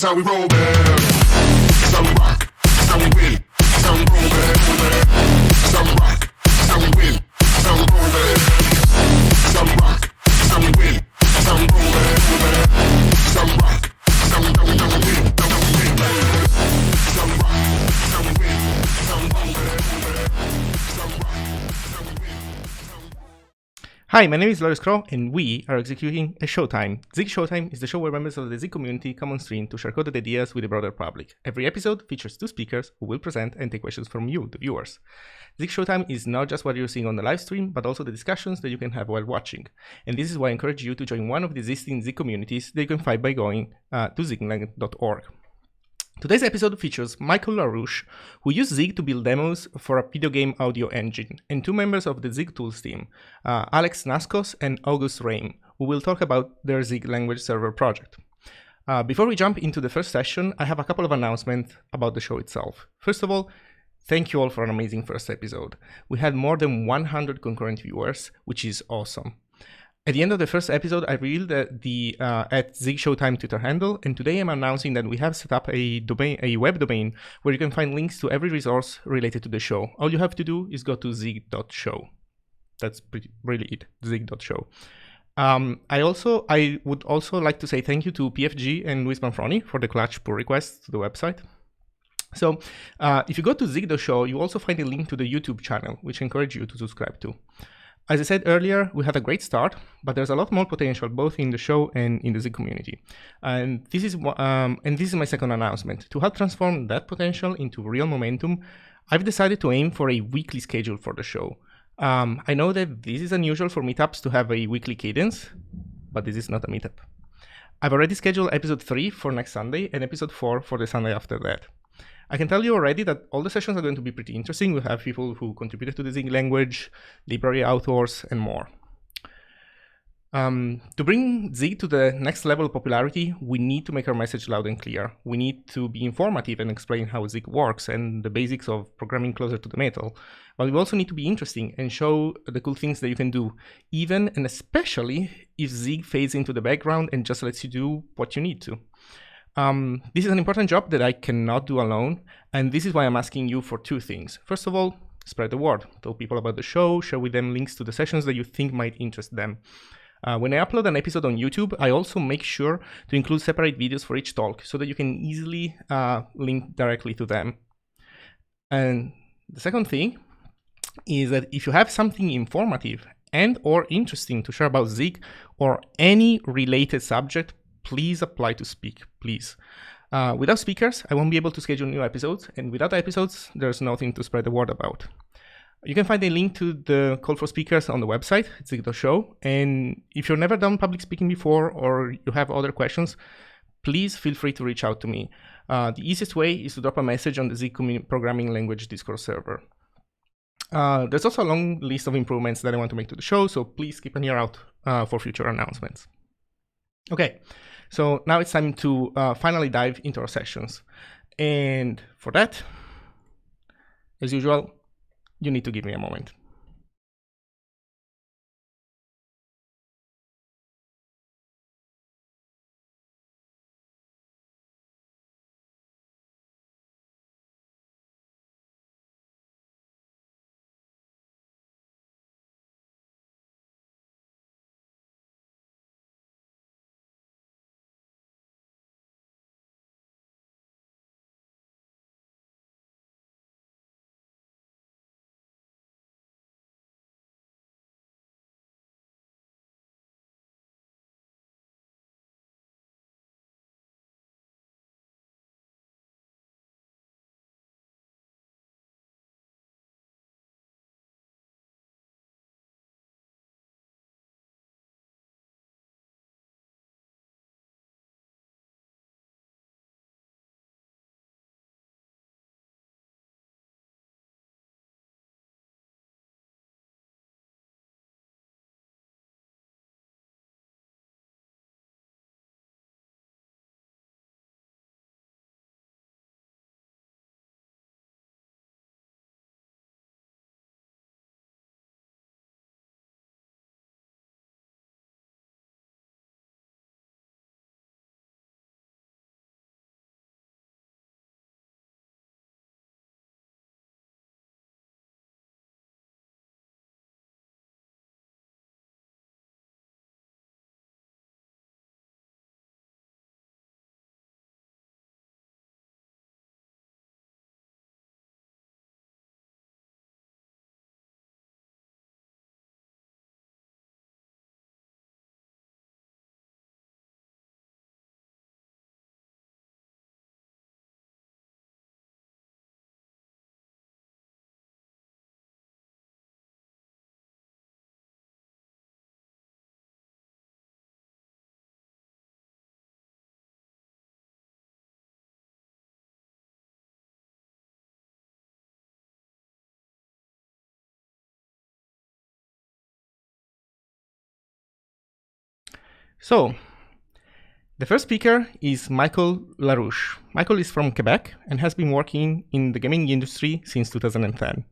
how we roll, man. Some rock, some win, some roll, man. Some rock, some win, some roll, man. Some rock, some win, some roll, man. Some rock, some win, some win, man. Some rock, some win, some roll, man. Some rock, some win, some roll. Hi, my name is Larouche, and we are executing a Showtime. Zig Showtime is the show where members of the Zig community come on stream to share coded ideas with the broader public. Every episode features two speakers who will present and take questions from you, the viewers. Zig Showtime is not just what you're seeing on the live stream, but also the discussions that you can have while watching. And this is why I encourage you to join one of the existing Zig communities that you can find by going to ziglang.org. Today's episode features Michaël Larouche, who used Zig to build demos for a video game audio engine, and two members of the Zig Tools team, Alex Naskos and Auguste Rame, who will talk about their Zig language server project. Before we jump into the first session, I have a couple of announcements about the show itself. First of all, thank you all for an amazing first episode. We had more than 100 concurrent viewers, which is awesome. At the end of the first episode, I revealed the at Zig Showtime Twitter handle, and today I'm announcing that we have set up a web domain where you can find links to every resource related to the show. All you have to do is go to zig.show. That's really it, zig.show. I would also like to say thank you to PFG and Luis Manfroni for the clutch pull requests to the website. So if you go to zig.show, you also find a link to the YouTube channel, which I encourage you to subscribe to. As I said earlier, we had a great start, but there's a lot more potential both in the show and in the Zig community. And this is my second announcement. To help transform that potential into real momentum, I've decided to aim for a weekly schedule for the show. I know that this is unusual for meetups to have a weekly cadence, but this is not a meetup. I've already scheduled episode 3 for next Sunday and episode 4 for the Sunday after that. I can tell you already that all the sessions are going to be pretty interesting. We'll have people who contributed to the Zig language, library authors, and more. To bring Zig to the next level of popularity, we need to make our message loud and clear. We need to be informative and explain how Zig works and the basics of programming closer to the metal. But we also need to be interesting and show the cool things that you can do, even and especially if Zig fades into the background and just lets you do what you need to. This is an important job that I cannot do alone, and this is why I'm asking you for two things. First of all, spread the word. Tell people about the show, share with them links to the sessions that you think might interest them. When I upload an episode on YouTube, I also make sure to include separate videos for each talk so that you can easily link directly to them. And the second thing is that if you have something informative and or interesting to share about Zig or any related subject, please apply to speak, please. Without speakers, I won't be able to schedule new episodes, and without episodes, there's nothing to spread the word about. You can find a link to the call for speakers on the website, zig.show, and if you've never done public speaking before or you have other questions, please feel free to reach out to me. The easiest way is to drop a message on the Zig programming language Discord server. There's also a long list of improvements that I want to make to the show, so please keep an ear out for future announcements. Okay, so now it's time to finally dive into our sessions. And for that, as usual, you need to give me a moment. So, the first speaker is Michaël Larouche. Michael is from Quebec and has been working in the gaming industry since 2010.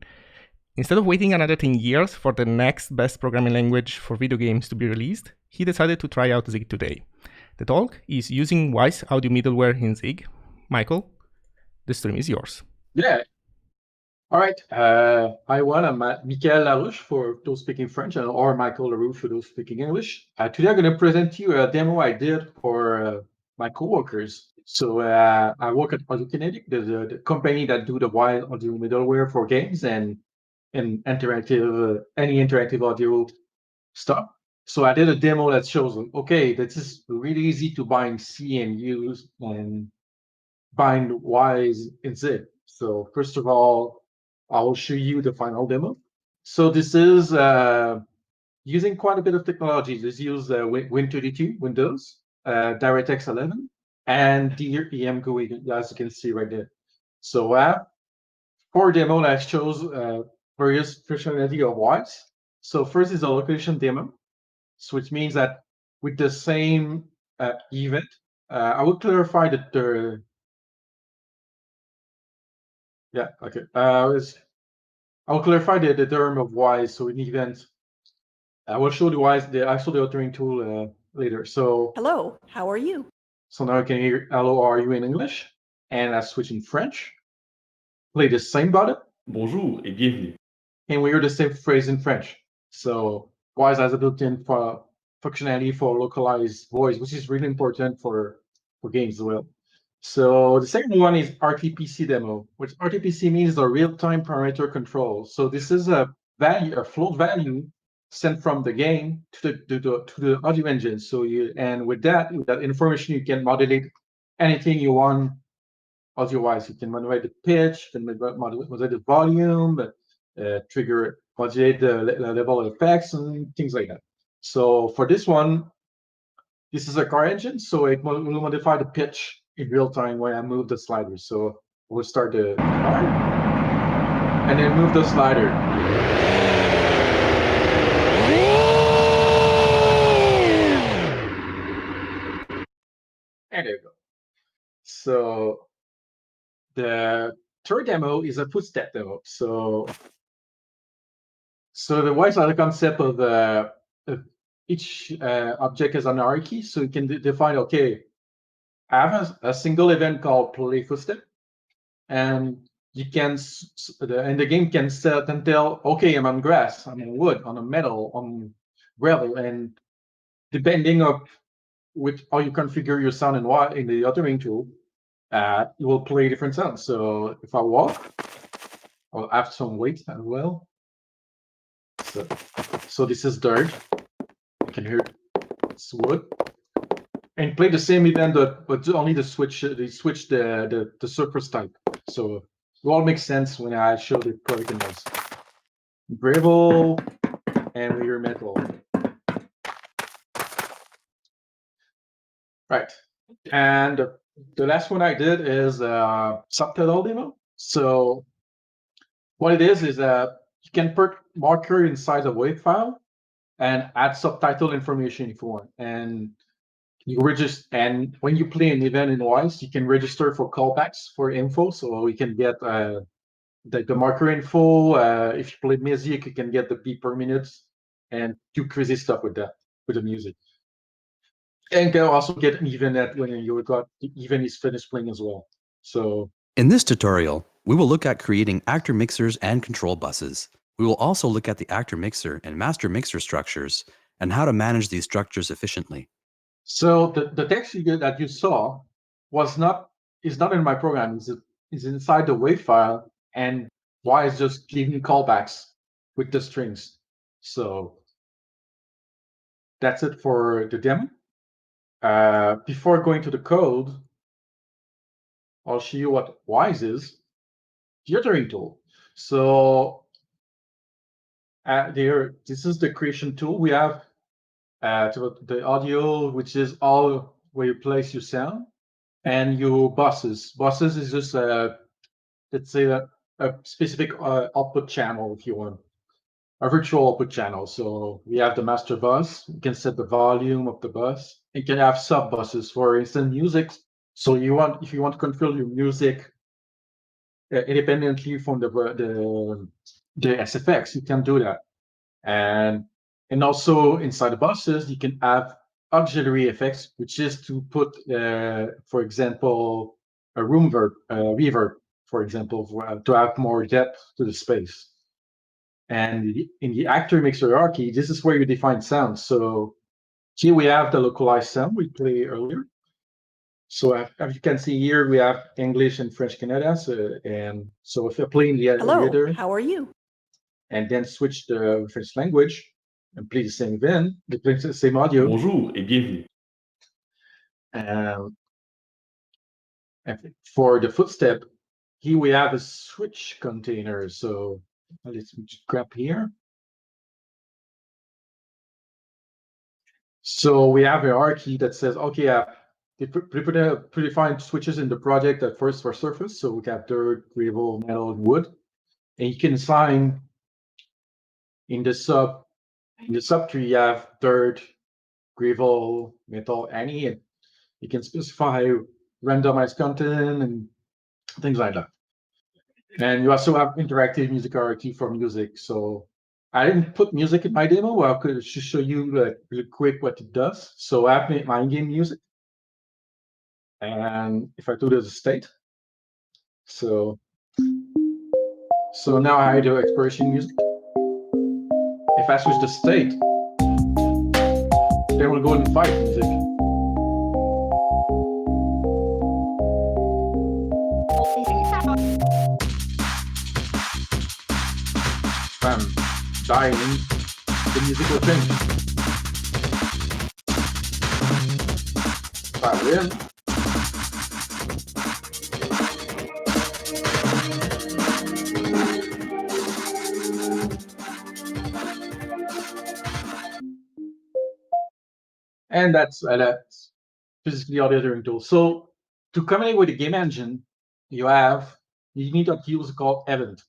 Instead of waiting another 10 years for the next best programming language for video games to be released, he decided to try out Zig today. The talk is using Wwise audio middleware in Zig. Michael, the stream is yours. Yeah. All right. Hi, everyone. I'm Michaël Larouche for those speaking French, or Michaël Larouche for those speaking English. Today, I'm going to present you a demo I did for my coworkers. So I work at AudioKinetic, the company that do the wide audio middleware for games and interactive, any interactive audio stuff. So I did a demo that shows, okay, this is really easy to bind C and use and bind Wwise in Zig. So first of all, I will show you the final demo. So this is using quite a bit of technology. This uses Win32 Windows, DirectX 11, and Dear EM GUI, as you can see right there. So for demo that shows various functionality of Wwise. So first is a location demo, so which means that with the same event, I will clarify that the yeah, okay. I'll clarify the term of Wwise. So in event, I will show the Wwise, the authoring tool later. So Hello, how are you? so now I can hear hello, are you in English? And I switch in French. Play the same button. Bonjour et bienvenue. And we hear the same phrase in French. So Wwise has a built-in functionality for localized voice, which is really important for games as well. So the second one is RTPC demo, which RTPC means the real-time parameter control. So this is a value, a float value sent from the game to the audio engine. So with that information, you can modulate anything you want audio-wise. You can modulate the pitch, you can modulate the volume, modulate the level of effects and things like that. So for this one, this is a car engine, so it will modify the pitch in real time when I move the slider. So we'll start the car and then move the slider. And there you go. So the third demo is a footstep demo. So the Wwise has a concept of each object as an hierarchy. So you can define, okay, I have a single event called play footstep, and you can and the game can set and tell, okay, I'm on grass, I'm on wood, on a metal, on gravel, and depending on how you configure your sound and what in the authoring tool, it will play different sounds. So if I walk, I'll have some weight as well. So this is dirt. You can hear it's wood. And play the same event, but only they switch the surface type. So it all makes sense when I show the product noise. Gravel and we hear metal. Right. And the last one I did is subtitle demo. So what it is you can put marker inside a WAV file and add subtitle information if you want. And you register, and when you play an event in Wwise, you can register for callbacks for info. So we can get the marker info. If you play music, you can get the beat per minute and do crazy stuff with that, with the music. And can also get an event when the event is finished playing as well. So in this tutorial, we will look at creating actor mixers and control buses. We will also look at the actor mixer and master mixer structures and how to manage these structures efficiently. So the text that you saw is not in my program. It's inside the WAV file, and Wwise just giving callbacks with the strings. So that's it for the demo. Before going to the code, I'll show you what Wwise is. The authoring tool. So this is the creation tool. We have the audio, which is all where you place your sound, and your buses. Buses is just let's say a specific output channel, if you want, a virtual output channel. So we have the master bus. You can set the volume of the bus, it can have sub buses. For instance, music. So if you want to control your music independently from the SFX, you can do that. And also inside the buses, you can have auxiliary effects, which is to put, for example, a room reverb, for example, to have more depth to the space. And in the actor mixer hierarchy, this is where you define sound. So here we have the localized sound we played earlier. So as you can see here, we have English and French Canada. And so if I play in the Hello, how are you? And then switch the French language and play the same event, they play the same audio. Bonjour et bienvenue. And for the footstep, here we have a switch container. So let's just grab here. So we have a hierarchy that says, okay, they predefined switches in the project at first for surface. So we got dirt, gravel, metal, and wood. And you can assign in the subtree, you have dirt, gravel, metal, any. And you can specify randomized content and things like that. And you also have interactive music hierarchy for music. So I didn't put music in my demo. Well, I could just show you really quick what it does. So I have made my in-game music. And if I do this state, so now I do exploration music. If I switch the state, then we'll go and fight music. Bam, dying, the music will change. Try it in. And that's physically auditoring tool. So to communicate with the game engine, you need a user called event.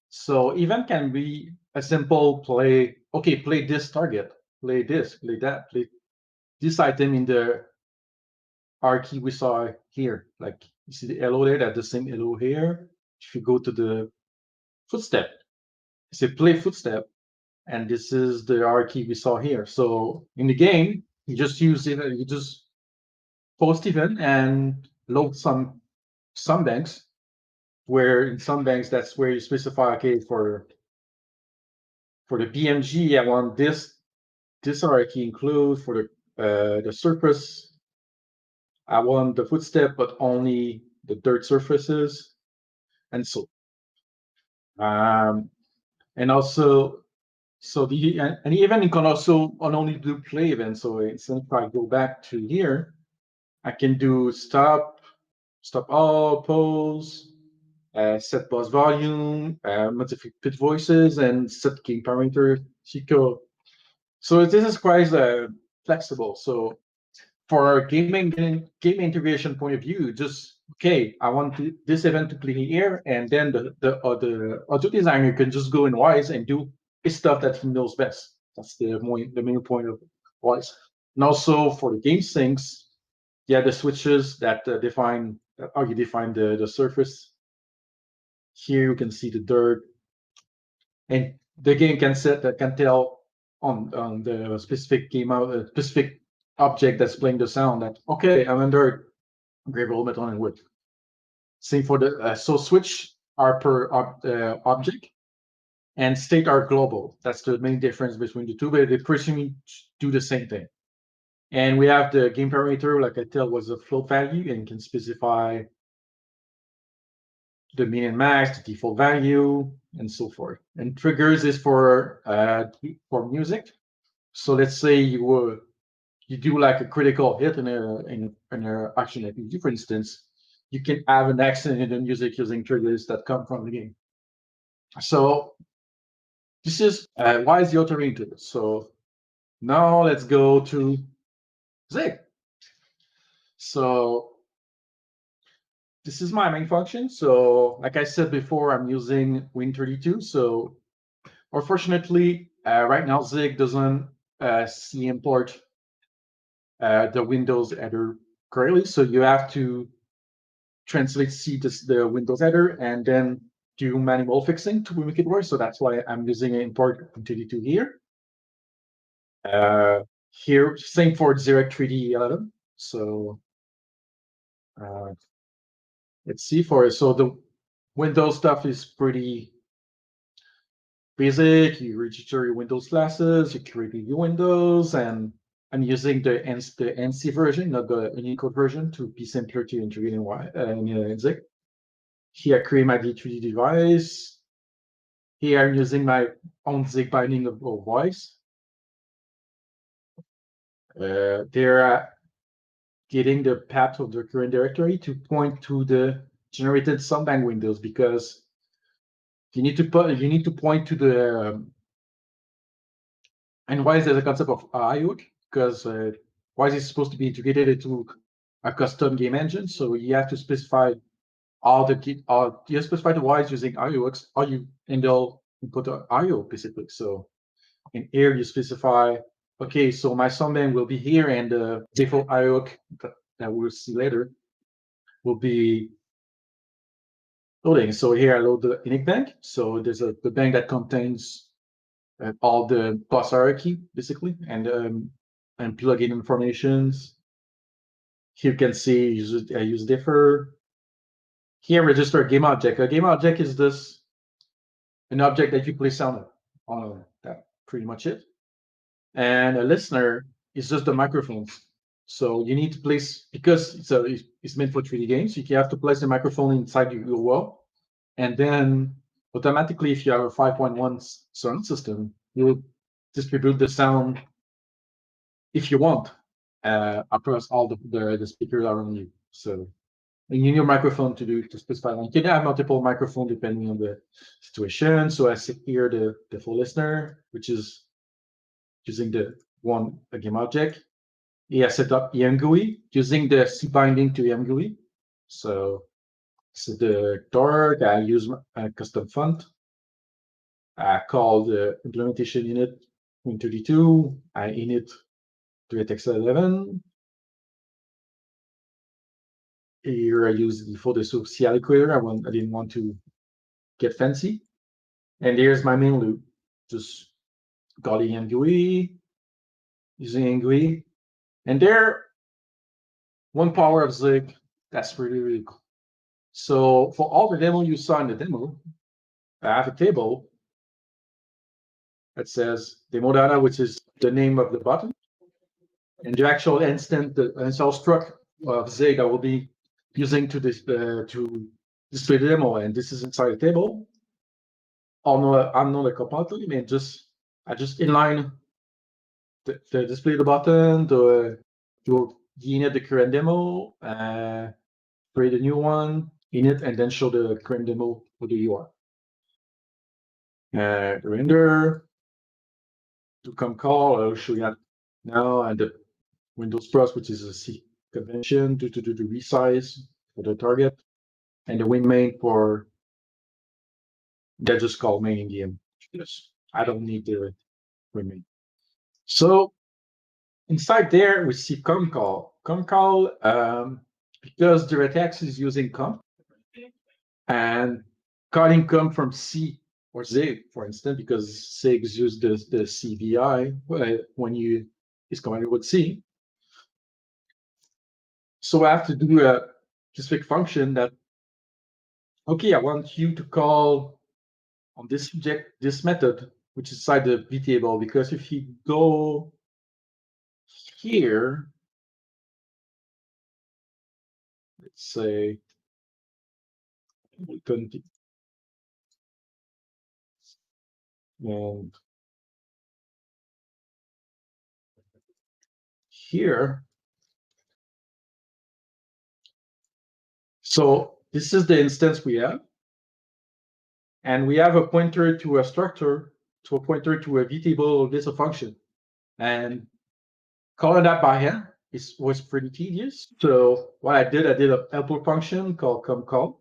So event can be a simple play this target, play this, play that, play this item in the hierarchy we saw here. Like you see the hello there, that's the same hello here. If you go to the footstep, say play footstep, and this is the hierarchy we saw here. So in the game, you just use it, you just post event and load some banks, where in some banks that's where you specify, okay, for the PMG, I want this hierarchy include. For the surface, I want the footstep, but only the dirt surfaces, and so. And also, and even you can also only do play events. So instead, if I go back to here, I can do stop all, pause, set boss volume, modify pitch voices, and set game parameter Chico. So this is quite flexible. So for game integration point of view, just okay, I want this event to play here, and then the audio designer can just go in Wwise and do his stuff that he knows best. That's the main point of Wwise. And also for the game syncs, yeah, the switches that define how you define the surface. Here you can see the dirt, and the game can tell on the specific specific object that's playing the sound that okay, I'm under gravel, metal, and wood. Same for the so switch are per object, and state are global. That's the main difference between the two, but they pretty much do the same thing. And we have the game parameter, like I tell, was a float value, and can specify the min and max, the default value, and so forth. And triggers is for music. So let's say you do like a critical hit in a action RPG, for instance, you can have an accent in the music using triggers that come from the game. So this is why is the authoring tool. So now let's go to Zig. So this is my main function. So like I said before, I'm using Win32. So unfortunately, right now Zig doesn't see import the Windows header correctly. So you have to translate the Windows header and then do manual fixing to make it work. So that's why I'm using import into the2 here. Here, same for direct 3D 11. So let's see so the Windows stuff is pretty basic. You register your Windows classes, you create new windows, and I'm using the NC version, not the Unicode version, to be simpler to integrate in Zig. Here I create my D3D device. Here I'm using my own Zig binding of Wwise. They're getting the path of the current directory to point to the generated subbank windows, because you need to point to the and why is there a concept of IOC? Because Wwise is supposed to be integrated into a custom game engine, so you have to specify you specify the Wwise using IOX, or you handle input IO basically. So in here you specify, okay, so my subbank will be here, and the default IOC that we'll see later will be loading. So here I load the init bank. So there's the bank that contains all the bus hierarchy basically, and plugin informations. Here you can see I use differ. Here register a game object. A game object is an object that you place on that pretty much it. And a listener is just the microphones. So you need to place, because it's meant for 3D games, you have to place the microphone inside your URL. And then automatically, if you have a 5.1 sound system, you will distribute the sound if you want across all the speakers around you. So you need your microphone to specify. You can have multiple microphones depending on the situation. So I set here the full listener, which is using the game object. I set up EMGUI using the C binding to EMGUI. So the dark, I use a custom font. I call the implementation unit Win32. I init DirectX 11. Here I use the default CL equator. I didn't want to get fancy. And here's my main loop. Just calling EMGUI, using EMGUI. And there, one power of Zig, that's really, really cool. So for all the demo you saw in the demo, I have a table that says demo data, which is the name of the button, and the actual instance, the install struct of Zig I will be using to display the demo, and this is inside the table. I'm not a compiler, I just inline the display the button, to init the current demo, create a new one, init, and then show the current demo for the URL. The render, to come call, I'll show you that now, and the Windows Plus, which is a C convention, to do the resize for the target, and the win main for that just called main in game. Yes, I don't need the win main. So inside there we see comcall. Comcall, because DirectX is using comp and calling comp from C or Zig, for instance, because Zig use the CVI when you is commanded with C. So I have to do a specific function that, okay, I want you to call on this subject, this method, which is inside the V table, because if you go here, let's say, we couldn't, and here, so this is the instance we have, and we have a pointer to a structure, to a pointer to a V table, this a function, and calling that by hand was pretty tedious. So what I did a helper function called comcall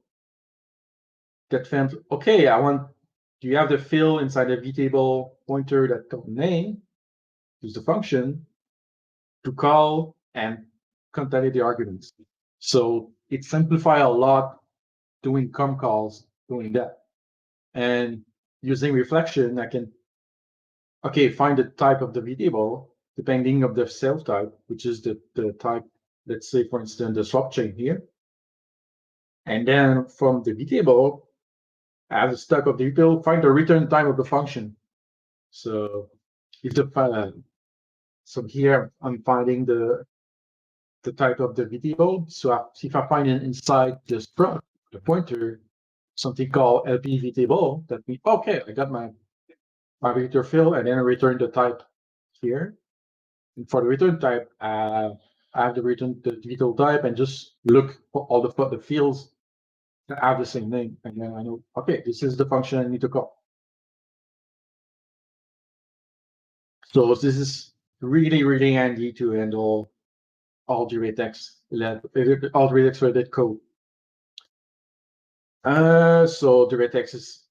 that found, okay, do you have the field inside the vtable pointer that called name? Use the function to call and concatenate the arguments. So it simplifies a lot doing com calls, doing that. And using reflection, I can, find the type of the variable depending of the self type, which is the type, let's say, for instance, the swap chain here. And then from the variable, I have the stack of the variable, find the return time of the function. So if the so here I'm finding the type of the variable. So if I find it inside the struct, the pointer, something called LP variable, that means okay, I got my vector field, and then I return the type here. And for the return type, I have to return the variable type and just look for all the fields that have the same name, and then I know, okay, this is the function I need to call. So this is really, really handy to handle all DirectX related code. So DirectX is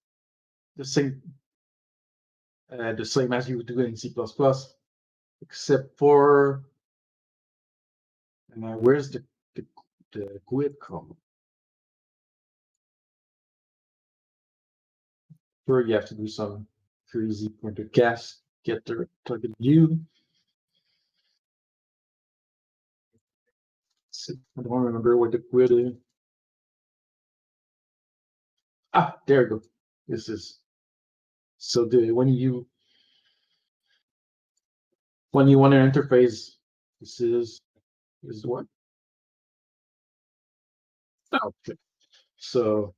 the same as you do in C++, except for where's the GUID code? Sure, you have to do some crazy pointer cast, get the target view. I don't remember what the GUID is. Ah, there you go. This is so when you want an interface, this is what? Oh, okay. So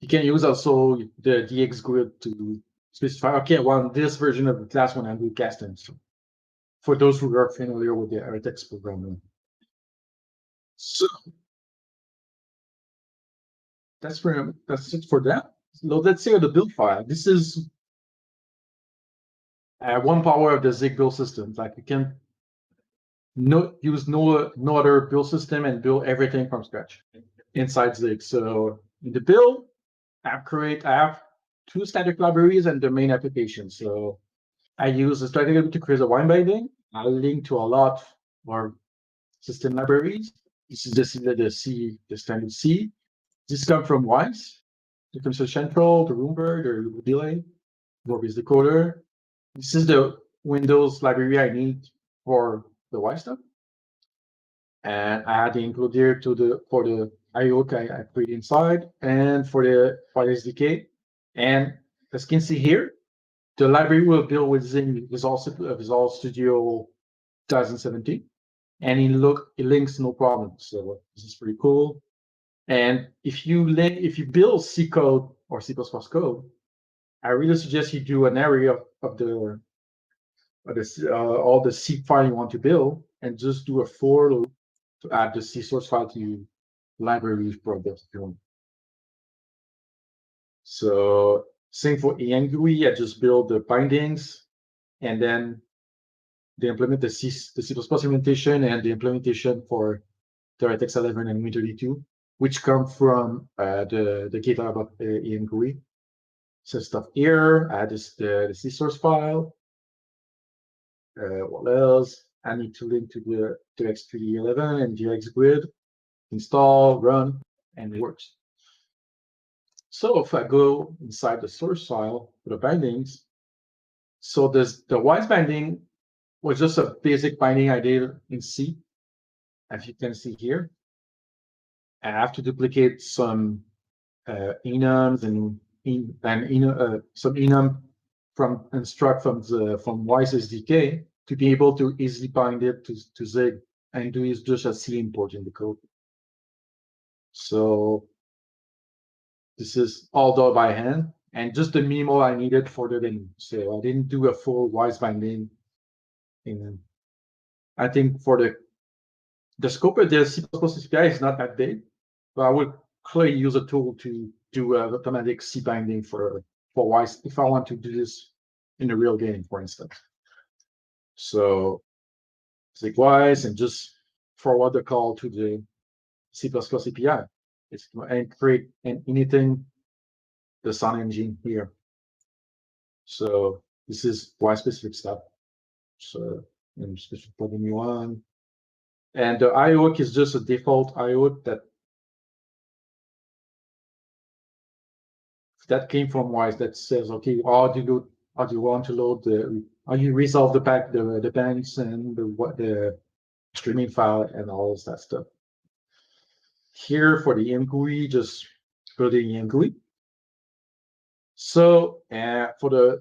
you can use also the DX grid to specify, okay, I want this version of the class when I do casting. So for those who are familiar with the RTX programming. So that's it for that. So let's see the build file. This is one power of the Zig build system. Like you can use no other build system and build everything from scratch inside Zig. So in the build, I have two static libraries and the main application. So I use a static library to create a wine binding. I link to a lot more system libraries. This is the standard C. This comes from Wwise. It comes to Central, the Roomberg, the Delay, Wwise decoder. This is the Windows library I need for the Wwise stuff. And I had to include here for the IO I put inside, and for the SDK. And as you can see here, the library will build within Visual Studio 2017, and it links no problem. So this is pretty cool. And if you build C code or C++ code, I really suggest you do an area of all the C file you want to build, and just do a for loop to add the C source file to library project. So same for ENGUI, I just build the bindings, and then they implement the C implementation and the implementation for DirectX 11 and Win32, which come from the GitLab of ENGUI. So stuff here, add the C source file. What else? I need to link to the DirectX 3D11 and DirectX Grid. Install, run, and it works. So if I go inside the source file for the bindings, so the Wwise binding was just a basic binding I did in C, as you can see here. I have to duplicate some enums and some enum from instruct from Wwise SDK to be able to easily bind it to Zig and do just a C import in the code. So this is all done by hand, and just the minimal I needed for the binding. So I didn't do a full Wwise binding. And I think for the scope of the C++ API is not that big, but I would clearly use a tool to do an automatic C binding for Wwise if I want to do this in a real game, for instance. So Zig Wwise and just forward the call to the C++ API. And create anything the Sun engine here. So this is Wwise specific stuff. So I'm specific plugin one. And the IO is just a default IO that came from Wwise that says, okay, how do you want to load how you resolve the banks and the streaming file and all of that stuff. Here for the GUI, just go to the GUI. So for the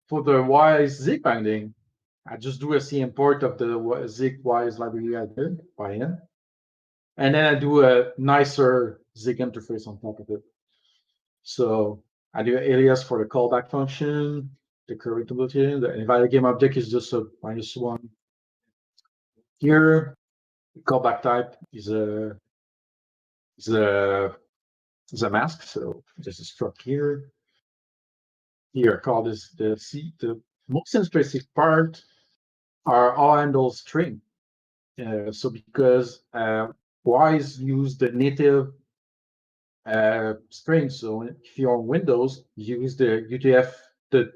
Wwise Zig binding, I just do a C import of the Zig Wwise library I did by hand. And then I do a nicer Zig interface on top of it. So I do an alias for the callback function, the current routine. The invalid game object is just a -1. Here, the callback type is a mask. So this is struct here. Here, call this the most interesting part are all handle string. So because Wwise use the native string. So if you're on Windows, use the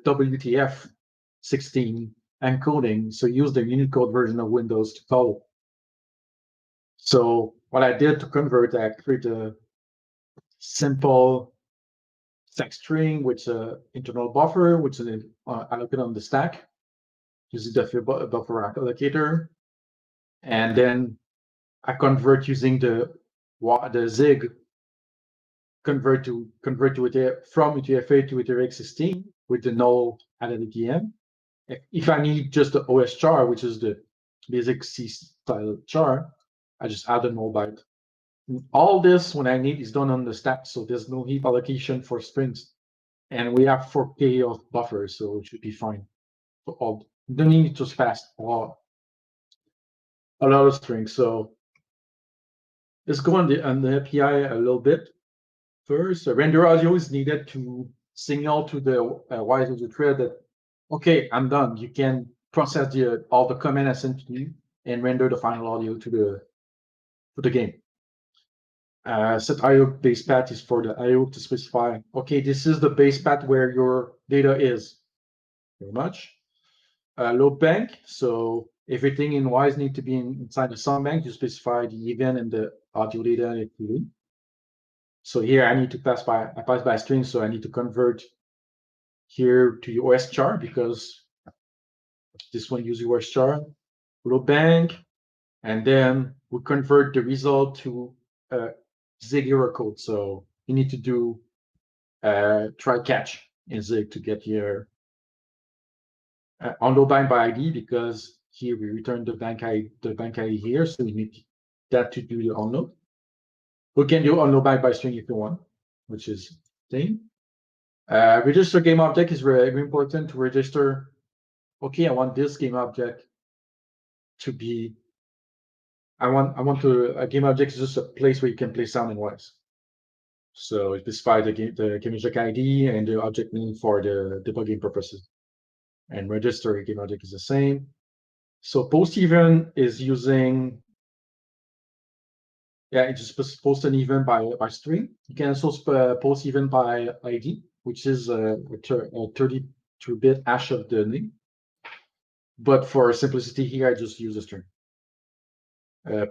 WTF 16 encoding. So use the Unicode version of Windows to call. So what I did to convert, I created a simple text string with an internal buffer, which is allocated on the stack, using the buffer allocator, and then I convert using the Zig convert from UTF-8 to UTF-8 with the null added at the end. If I need just the OS char, which is the basic C style char, I just add a null byte. All this, when I need, is done on the stack, so there's no heap allocation for strings. And we have 4K of buffers, so it should be fine. For all, don't need to fast a lot of strings. So let's go on the API a little bit. First, a render audio is needed to signal to the Wwise user thread that, okay, I'm done. You can process all the command I sent to you and render the final audio to the game. Set IO base path is for the IO to specify, okay, this is the base path where your data is. Very much. Load bank. So everything in Wwise need to be inside the song bank. You specify the event and the audio data if you need. So here I need to pass by string, so I need to convert here to OS char because this one uses OS char, load bank, and then we convert the result to Zig error code. So you need to do try catch in Zig to get your unload bank by ID, because here we return the bank ID here, so we need that to do the unload. We can do unload bank by string if you want, which is thing. Register game object is very important to register. Okay, I want this game object to be. I want a game object is just a place where you can play sound and Wwise. So it specifies the game object ID and the object name for the debugging purposes. And register game object is the same. So post event is using. Yeah, it just post an event by string. You can also post event by ID, which is a 32-bit hash of the name. But for simplicity here, I just use a string.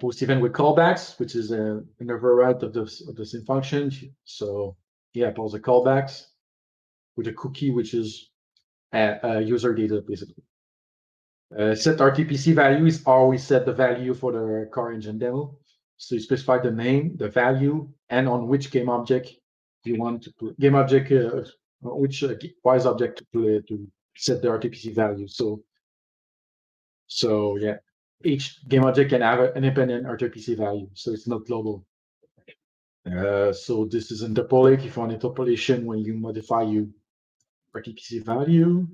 Post event with callbacks, which is an override of the same function. So yeah, pause the callbacks with a cookie, which is user data basically. Set RTPC value is always set the value for the car engine demo. So you specify the name, the value, and on which game object you want to put game object, which Wwise object to play to set the RTPC value. So yeah, each game object can have an independent RTPC value, so it's not global. So this is interpolate. If you want interpolation when you modify your RTPC value,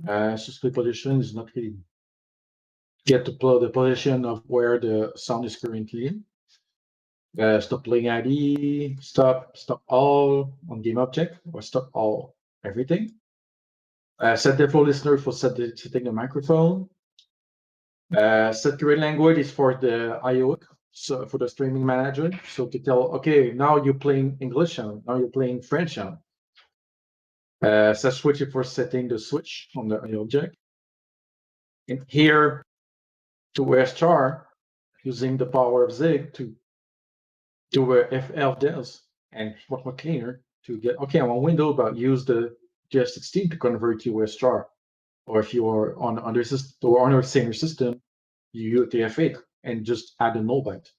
so split position is not really get to the position of where the sound is currently in. Stop playing ID, stop all on game object, or stop all everything. Set default listener for setting the microphone. Set create language is for the IO, so for the streaming manager. So to tell, okay, now you're playing English sound, now you're playing French sound. Set switch for setting the switch on the IO object. And here to star using the power of Zig to do a FLDES and much more cleaner to get, okay, I'm on window, but use the JS16 to convert to star. Or if you are on under system or on a same system, you use the F8 and just add a null byte.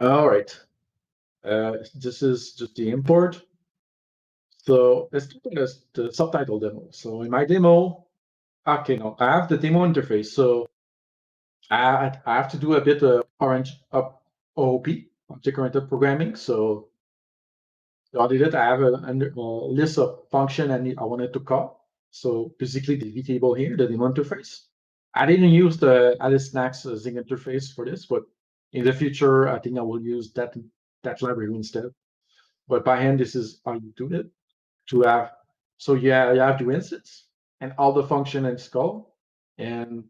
All right. This is just the import. So let's look at the subtitle demo. So in my demo, okay, no, I have the demo interface. So I have to do a bit of orange up OOP, object-oriented programming. So I did it. I have a list of function I wanted to call. So basically the V table here, the demo interface. I didn't use the Alice Snacks Zig interface for this, but in the future, I think I will use that library instead. But by hand, this is how you do it. To have, so yeah, you have the instance and all the function and skull, and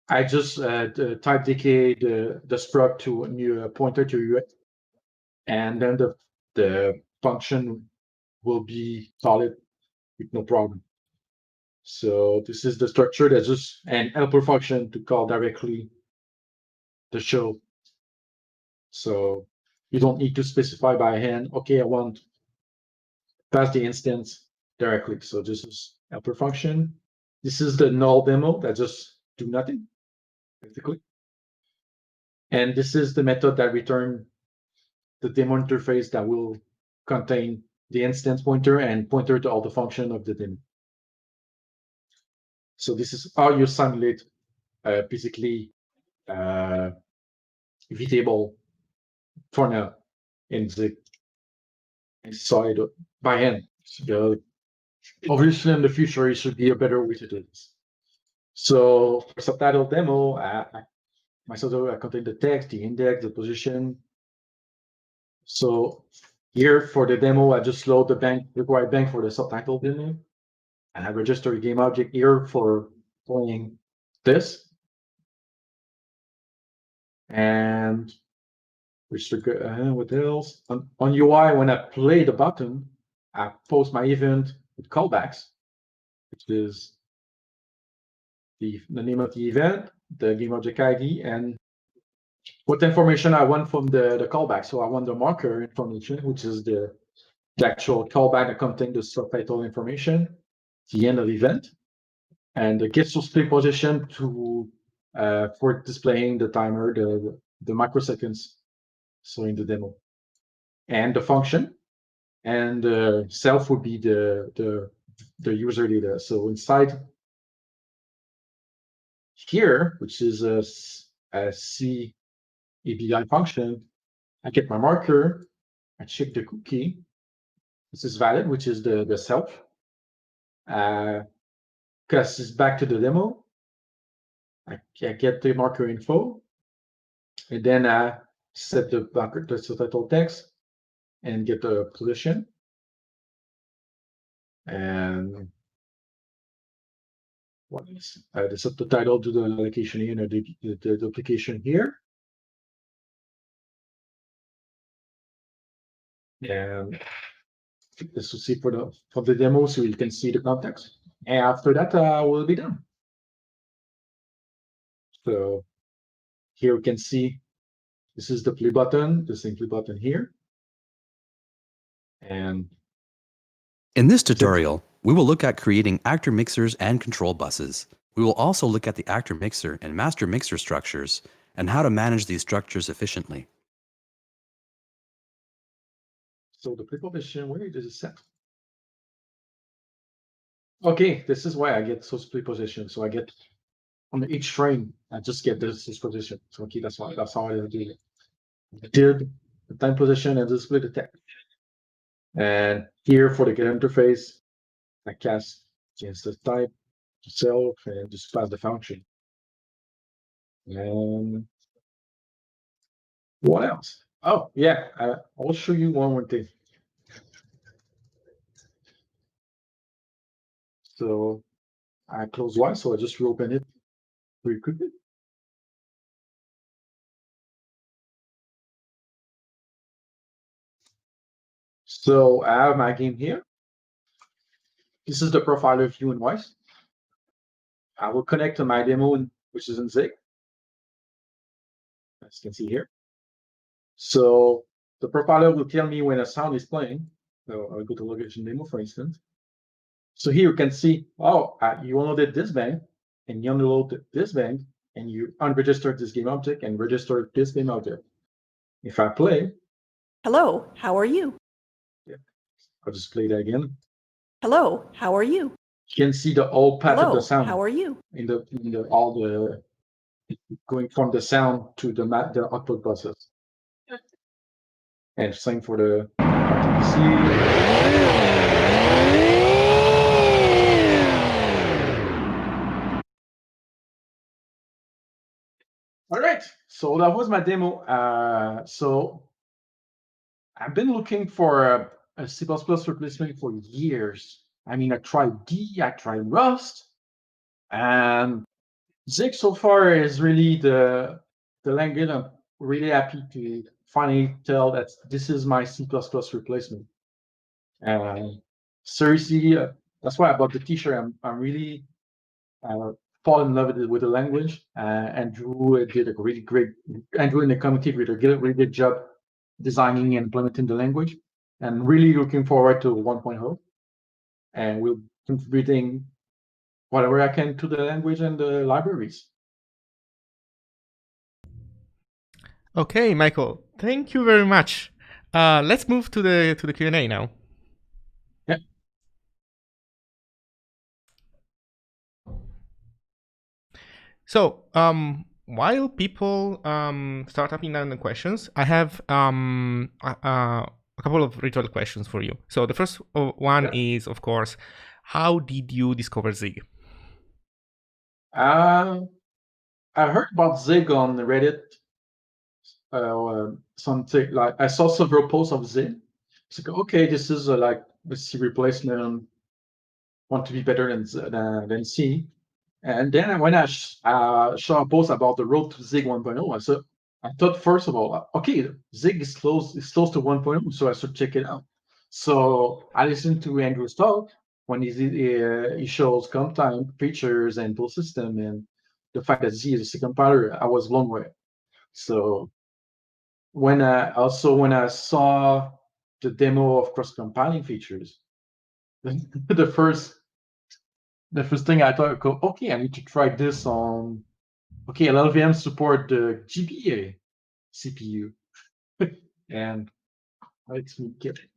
I just type decay the struct to a new pointer to it, and then the function will be solid with no problem. So this is the structure that's just an helper function to call directly the show. So you don't need to specify by hand, okay, I want pass the instance directly. So this is helper function. This is the null demo that just do nothing, basically. And this is the method that return the demo interface that will contain the instance pointer and pointer to all the function of the demo. So this is how you simulate basically vtable for now in Zig inside by hand. So obviously in the future it should be a better way to do this. So for subtitle demo, my subtitle I contain the text, the index, the position. So here for the demo, I just load the bank required bank for the subtitle demo, and I register a game object here for playing this. And what else? On UI, when I play the button, I post my event with callbacks, which is the name of the event, the game object ID, and what information I want from the callback. So I want the marker information, which is the actual callback that contains the subtitle information, the end of the event, and the get source play position to for displaying the timer, the microseconds, so in the demo, and the function, and self would be the user data. So inside here, which is a C API function, I get my marker, I check the cookie. This is valid, which is the self. Because it's back to the demo. I get the marker info, and then I set the marker, the subtitle text, and get the position. And what is the subtitle to the allocation here, and the duplication here. And this will see for the demo, so you can see the context. And after that, we'll be done. So here we can see this is the play button, the same play button here. And in this tutorial, we will look at creating actor mixers and control buses. We will also look at the actor mixer and master mixer structures and how to manage these structures efficiently. so the play position, where does it set? Okay, this is why I get so split position. So I get on each frame, I just get this position. So okay, that's how I do it. I did the time position and just split the text. And here for the get interface, I cast against the type itself and just pass the function. And what else? Oh yeah, I'll show you one more thing. So I close Wwise, so I just reopen it very quickly. So I have my game here. This is the profile of view in Wwise. I will connect to my demo, which is in Zig, as you can see here. So the profiler will tell me when a sound is playing. So I'll go to location demo, for instance. So here you can see, oh, you unloaded this bank, and you unloaded this bank, and you unregistered this game object and registered this game object. If I play, Hello, how are you? I'll just play that again. Hello, how are you? You can see the whole path of Hello, the sound how are you? in the all the going from the sound to the output buses. And same for the RTPC. All right, so that was my demo. So I've been looking for a C++ replacement for years. I mean, I tried D, I tried Rust, and Zig so far is really the language I'm really happy to finally tell that this is my C++ replacement. And seriously, that's why I bought the T-shirt. I'm really fall in love with the language. Andrew did a really great. Andrew and the community did a really good job designing and implementing the language, and really looking forward to 1.0. And we'll contributing whatever I can to the language and the libraries. Okay, Michael, thank you very much. Let's move to the Q&A now. Yeah. So, while people start typing down the questions, I have a couple of ritual questions for you. So the first one is, of course, how did you discover Zig? I heard about Zig on Reddit. Something like I saw several posts of Zig. It's like, okay, this is like a C replacement. Want to be better than C. And then when I saw a post about the road to Zig 1.0, I thought first of all, okay, Zig is close to 1.0, so I should check it out. So I listened to Andrew's talk when he shows comp time, features, and tool system, and the fact that Z is a C compiler, I was blown away. So when I saw the demo of cross compiling features, the first thing I thought, okay, I need to try this on. Okay, LLVM support the GPA CPU, and let's me get it.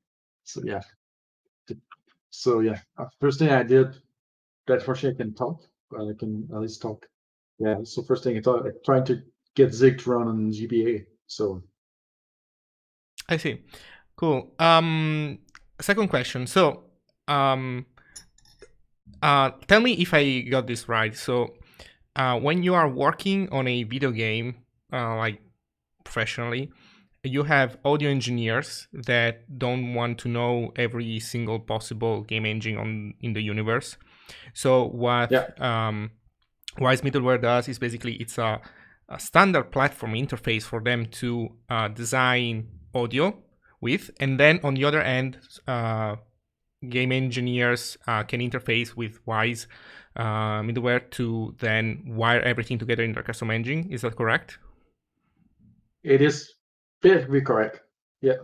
So yeah, first thing I did. That fortunately I can talk, but I can at least talk. Yeah. So first thing I thought, trying to get Zig to run on GPA. So I see. Cool. Second question. So, tell me if I got this right. So, when you are working on a video game, like professionally, you have audio engineers that don't want to know every single possible game engine in the universe. So what Wwise middleware does is basically it's a standard platform interface for them to design audio with, and then on the other end, game engineers can interface with Wwise middleware to then wire everything together in their custom engine. Is that correct? it is very correct. Yeah.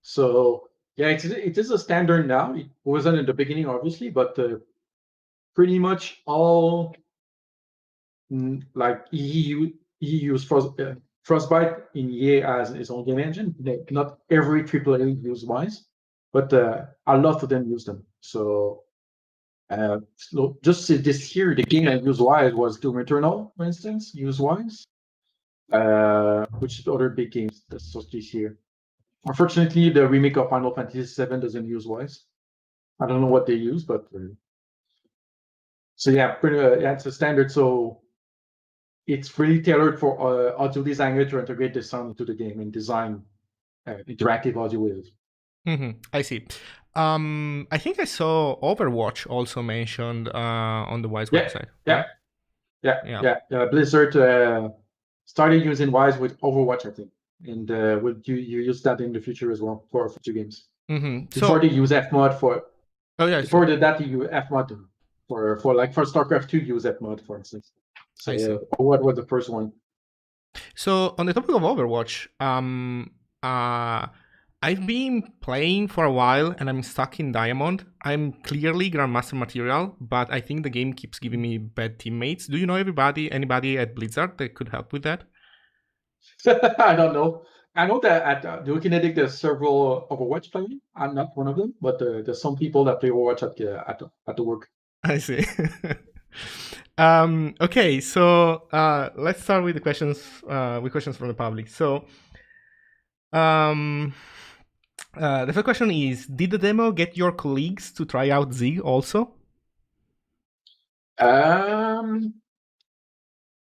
So yeah, it is a standard now. It wasn't in the beginning, obviously, but pretty much all like EU use Frostbite in EA as its own game engine. Not every AAA use Wwise, but a lot of them use them. So just this year, the game I use Wwise was Doom Eternal, for instance, use Wwise. Which other big games that's just this year. Unfortunately, the remake of Final Fantasy VII doesn't use Wwise. I don't know what they use, but so yeah, it's a standard. So it's really tailored for audio designer to integrate the sound into the game and design interactive audio with it. I see. I think I saw Overwatch also mentioned on the Wwise website. Yeah. Blizzard started using Wwise with Overwatch, I think, and will you use that in the future as well for future games. Before they use Fmod for. Oh yeah. Before that, you use Fmod for StarCraft 2, use that mod, for instance. So I see. what was the first one? So on the topic of Overwatch, I've been playing for a while and I'm stuck in Diamond. I'm clearly Grandmaster material, but I think the game keeps giving me bad teammates. Do you know anybody at Blizzard that could help with that? I don't know. I know that at Dual Kinetic there's several Overwatch players. I'm not one of them, but there's some people that play Overwatch at the work. I see. Okay, so let's start with the questions. With questions from the public. So, the first question is: did the demo get your colleagues to try out Zig also?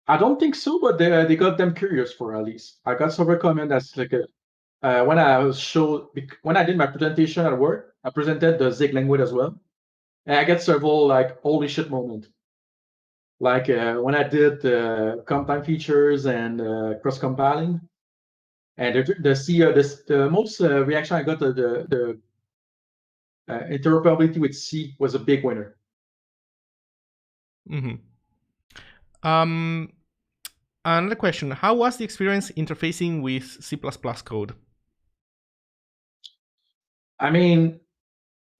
I don't think so, but they got them curious for at least. I got some comment that's like when I did my presentation at work, I presented the Zig language as well, and I get several like holy shit moment. Like when I did the comp time features and cross compiling, and the most reaction I got the interoperability with C was a big winner. Mm-hmm. Another question: how was the experience interfacing with C++ code? I mean,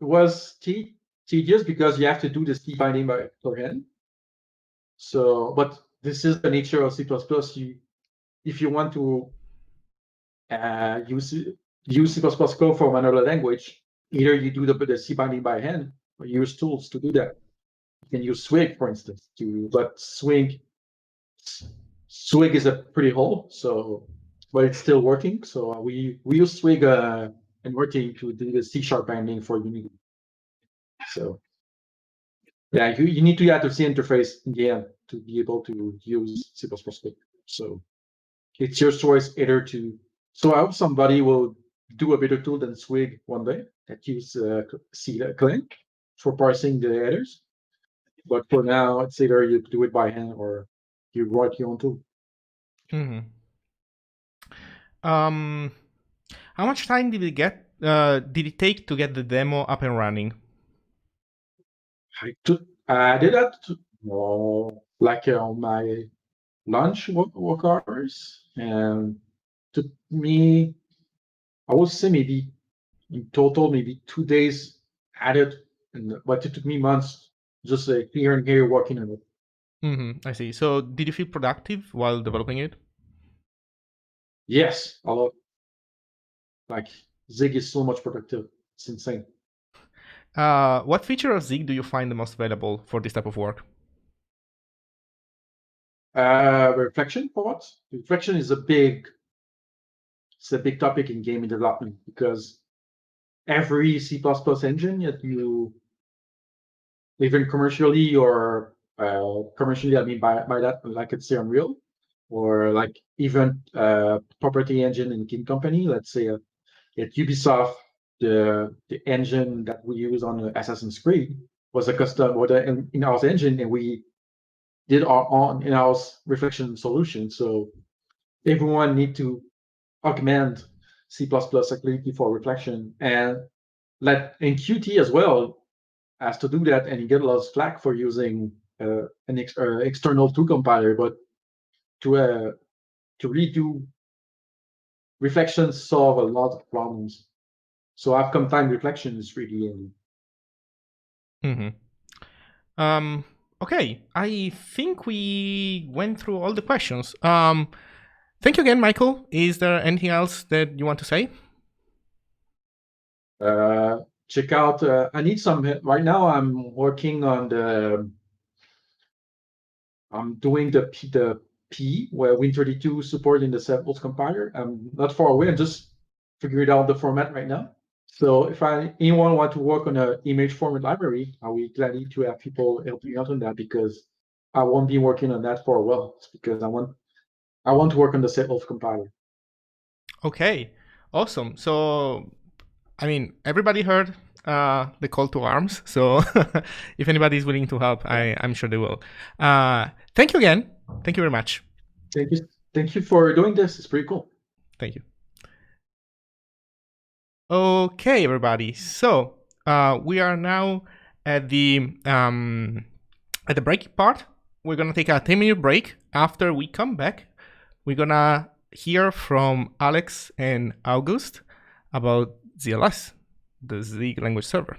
it was tedious because you have to do the C binding by hand. So, but this is the nature of C++. If you want to use C++ code from another language, either you do the C binding by hand or use tools to do that. You can use Swig, for instance, but Swig is a pretty hole, so but it's still working. So we use Swig and working to do the C# binding for Unity. So yeah, you need to have the C interface in the end to be able to use C++ code. So it's your choice either to. So I hope somebody will do a better tool than Swig one day that use CLang for parsing the headers. But for now, it's either you do it by hand or you write your own tool. Mm-hmm. How much time did it take to get the demo up and running? I did that like on my lunch work hours, and took me, I would say maybe in total maybe 2 days added, but it took me months just here and here working on it. Mm-hmm. I see. So did you feel productive while developing it? Yes, a lot. Like Zig is so much productive. It's insane. What feature of Zig do you find the most valuable for this type of work? Reflection for what? Reflection is a big topic in game development because every C++ engine that you, even commercially or commercially, I mean by that, like it's say Unreal, or like even property engine in game company, let's say at Ubisoft, the engine that we use on Assassin's Creed was a custom or the in-house engine, and we did our own in-house reflection solution. So everyone need to augment C++ security for reflection, and let in Qt as well has to do that, and you get a lot of slack for using an external tool compiler. But to redo reflections solve a lot of problems. So outcome time reflection is really Mm-hmm. Okay, I think we went through all the questions. Thank you again, Michael. Is there anything else that you want to say? check out. I need some right now. I'm working on I'm doing the P where Win32 support in the samples compiler. I'm not far away. I'm just figuring out the format right now. So if anyone want to work on an image format library, I will be glad to have people help me out on that, because I won't be working on that for a while. It's because I want to work on the samples compiler. Okay, awesome. So, I mean, everybody heard the call to arms. So if anybody is willing to help, I'm sure they will. Thank you again. Thank you very much. Thank you. Thank you for doing this. It's pretty cool. Thank you. Okay, everybody. So we are now at the At the break part, we're going to take a 10-minute break. After we come back, we're going to hear from Alex and Auguste about ZLS, the Zig language server.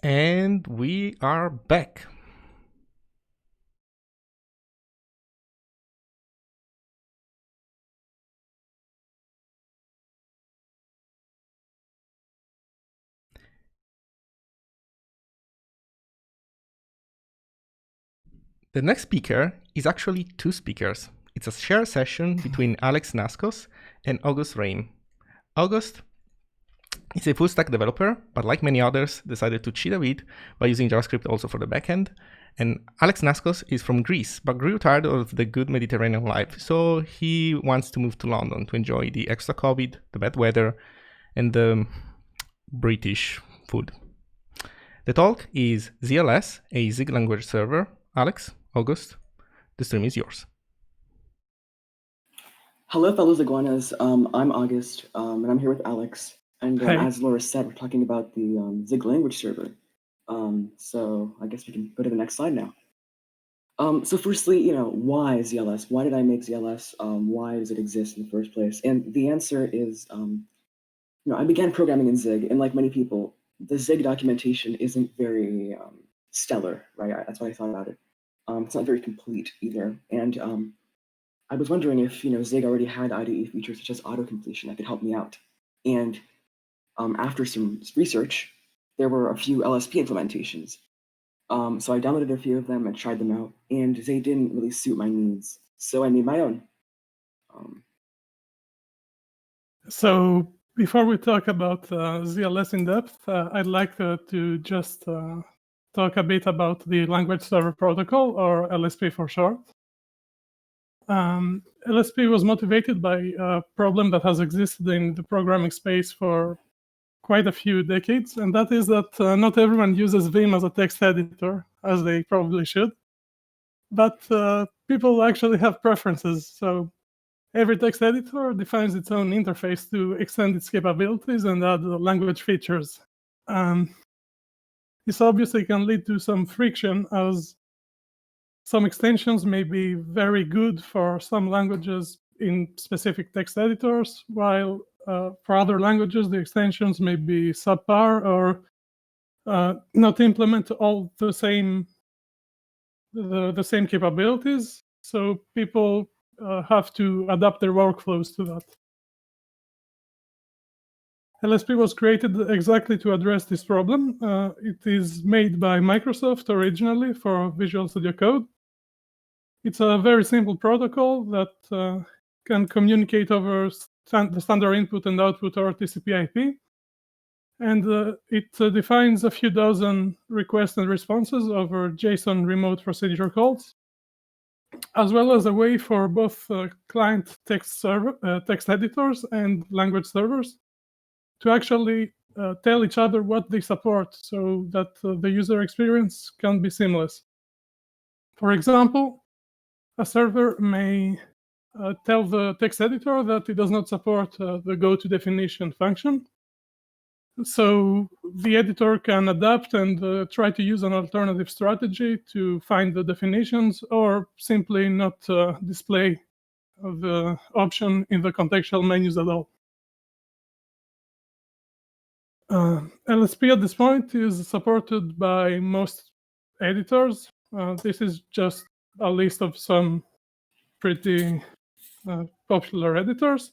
And we are back. The next speaker is actually two speakers. It's a shared session between Alex Naskos and Auguste Rame. Auguste is a full stack developer, but like many others, decided to cheat a bit by using JavaScript also for the backend. And Alex Naskos is from Greece, but grew tired of the good Mediterranean life, so he wants to move to London to enjoy the extra COVID, the bad weather, and the British food. The talk is ZLS, a Zig language server. Alex, Auguste, the stream is yours. Hello, fellow Iguanas. I'm Auguste, and I'm here with Alex. And Hey. as Laura said, we're talking about the Zig language server. So I guess we can go to the next slide now. So firstly, why ZLS? Why did I make ZLS? Why does it exist in the first place? And the answer is, I began programming in Zig, and like many people, the Zig documentation isn't very stellar, right? That's what I thought about it. It's not very complete either. And I was wondering if Zig already had IDE features such as auto-completion that could help me out. And after some research, there were a few LSP implementations. So I downloaded a few of them and tried them out, and they didn't really suit my needs. So I made my own. So before we talk about ZLS in depth, I'd like to just talk a bit about the language server protocol, or LSP for short. LSP was motivated by a problem that has existed in the programming space for quite a few decades, and that is that not everyone uses Vim as a text editor, as they probably should. But people actually have preferences, so every text editor defines its own interface to extend its capabilities and add language features. This obviously can lead to some friction, as some extensions may be very good for some languages in specific text editors, while for other languages, the extensions may be subpar or not implement all the same capabilities. So people have to adapt their workflows to that. LSP was created exactly to address this problem. It is made by Microsoft originally for Visual Studio Code. It's a very simple protocol that can communicate over the standard input and output or TCP/IP. And it defines a few dozen requests and responses over JSON remote procedure calls, as well as a way for both client text editors and language servers to actually tell each other what they support, so that the user experience can be seamless. For example, a server may tell the text editor that it does not support the go-to-definition function. So the editor can adapt and try to use an alternative strategy to find the definitions, or simply not display the option in the contextual menus at all. LSP at this point is supported by most editors. This is just a list of some pretty popular editors.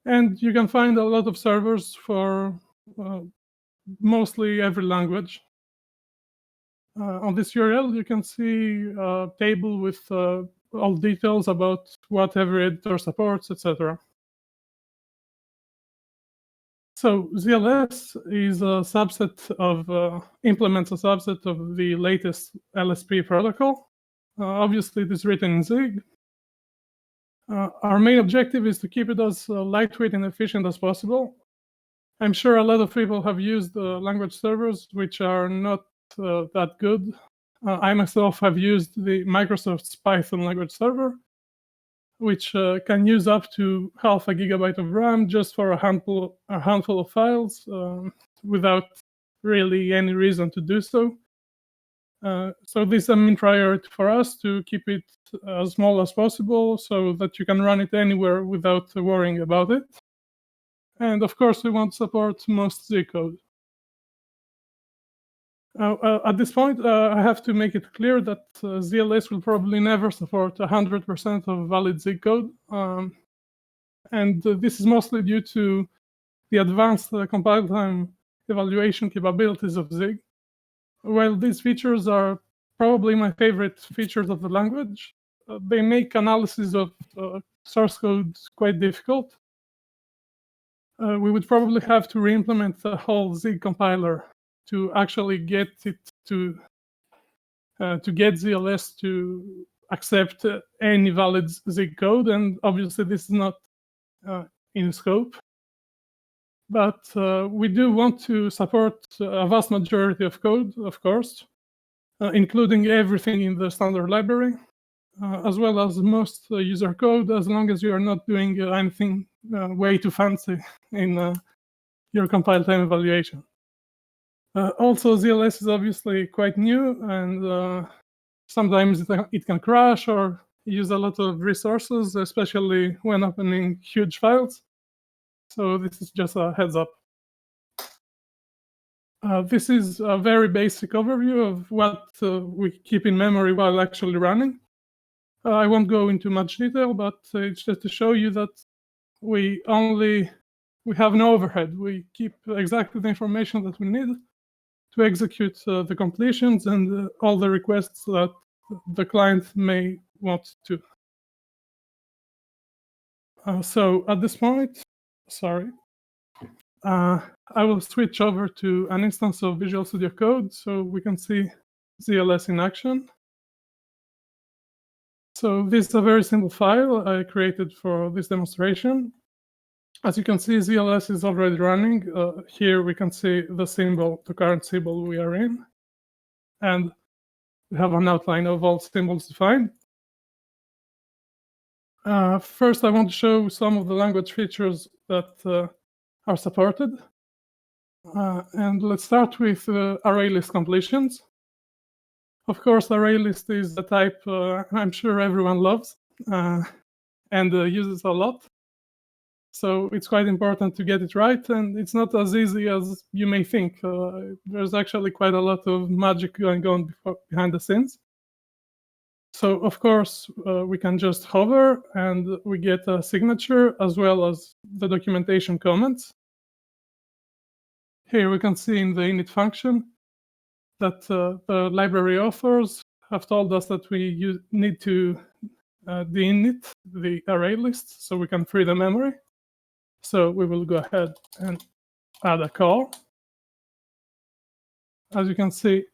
And you can find a lot of servers for mostly every language. On this URL, you can see a table with all details about what every editor supports, etc. So ZLS is a subset of, implements a subset of the latest LSP protocol. Obviously, it is written in Zig. Our main objective is to keep it as lightweight and efficient as possible. I'm sure a lot of people have used language servers which are not that good. I myself have used the Microsoft's Python language server, which can use up to half a gigabyte of RAM just for a handful of files without really any reason to do so. So this is a main priority for us, to keep it as small as possible so that you can run it anywhere without worrying about it. And of course, we want to support most Z code. At this point, I have to make it clear that ZLS will probably never support 100% of valid Zig code. And this is mostly due to the advanced compile time evaluation capabilities of Zig. While these features are probably my favorite features of the language, they make analysis of source code quite difficult. We would probably have to re-implement the whole Zig compiler to actually get it to get ZLS to accept any valid Zig code, and obviously this is not in scope. But we do want to support a vast majority of code, of course, including everything in the standard library, as well as most user code, as long as you are not doing anything way too fancy in your compile time evaluation. Also, ZLS is obviously quite new, and sometimes it can crash or use a lot of resources, especially when opening huge files. So this is just a heads up. This is a very basic overview of what we keep in memory while actually running. I won't go into much detail, but it's just to show you that we have no overhead. We keep exactly the information that we need to execute the completions and all the requests that the client may want to. So at this point, I will switch over to an instance of Visual Studio Code so we can see ZLS in action. So this is a very simple file I created for this demonstration. As you can see, ZLS is already running. Here we can see the symbol, the current symbol we are in. And we have an outline of all symbols defined. First, I want to show some of the language features that are supported. And let's start with array list completions. Of course, array list is a type I'm sure everyone loves and uses a lot. So it's quite important to get it right, and it's not as easy as you may think. There's actually quite a lot of magic going on behind the scenes. So of course, we can just hover and we get a signature as well as the documentation comments. Here we can see in the init function that the library authors have told us that we need to deinit the array list so we can free the memory. So we will go ahead and add a call. As you can see,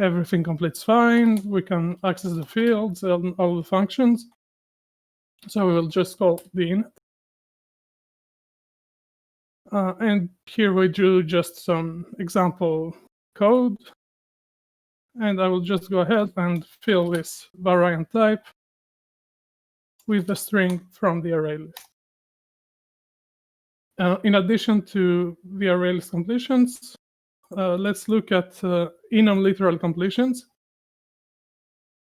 everything completes fine. We can access the fields and all the functions. So we will just call the init. And here we do just some example code. And I will just go ahead and fill this variant type with the string from the array list. In addition to the array list completions, let's look at enum literal completions.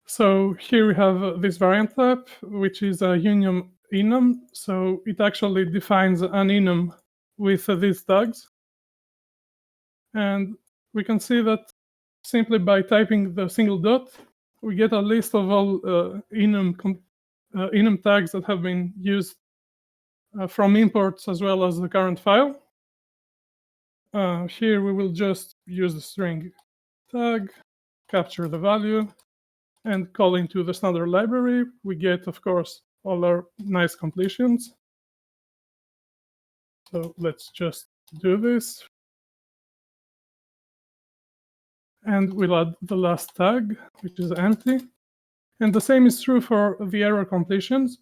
So here we have this variant type, which is a union enum. So it actually defines an enum with these tags. And we can see that simply by typing the single dot, we get a list of all enum tags that have been used from imports as well as the current file. Here we will just use the string tag, capture the value, and call into the standard library. We get, of course, all our nice completions. So let's just do this. And we'll add the last tag, which is empty. And the same is true for the error completions.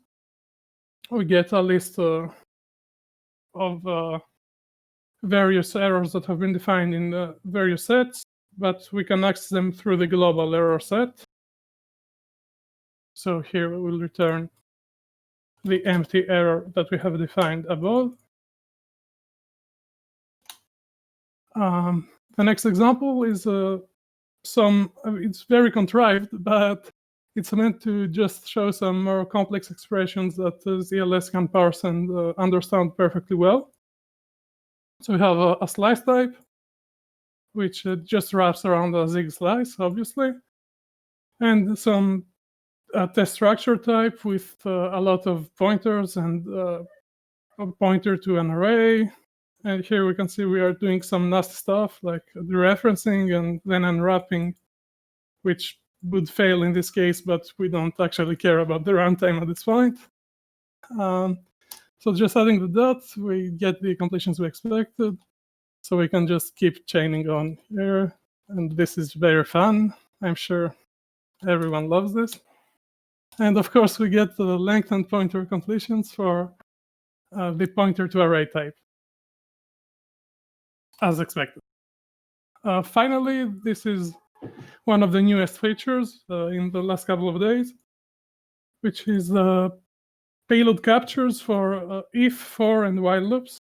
We get a list of various errors that have been defined in various sets, but we can access them through the global error set. So here we will return the empty error that we have defined above. The next example is it's very contrived, but it's meant to just show some more complex expressions that ZLS can parse and understand perfectly well. So we have a slice type, which just wraps around a Zig slice, obviously, and some test structure type with a lot of pointers and a pointer to an array. And here we can see we are doing some nasty stuff like dereferencing and then unwrapping, which would fail in this case, but we don't actually care about the runtime at this point. So just adding the dots, we get the completions we expected. So we can just keep chaining on here. And this is very fun. I'm sure everyone loves this. And of course, we get the length and pointer completions for the pointer to array type, as expected. Finally, this is one of the newest features in the last couple of days, which is payload captures for if, for, and while loops.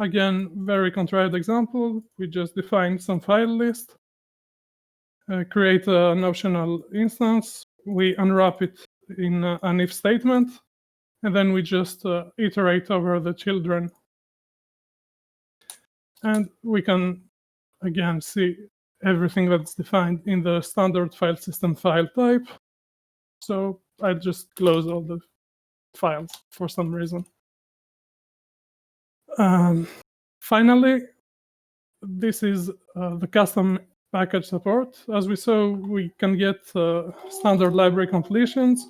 Again, very contrived example. We just define some file list, create an optional instance. We unwrap it in an if statement, and then we just iterate over the children. And we can, again, see everything that's defined in the standard file system file type. So I just close all the files for some reason. Finally, this is the custom package support. As we saw, we can get standard library completions,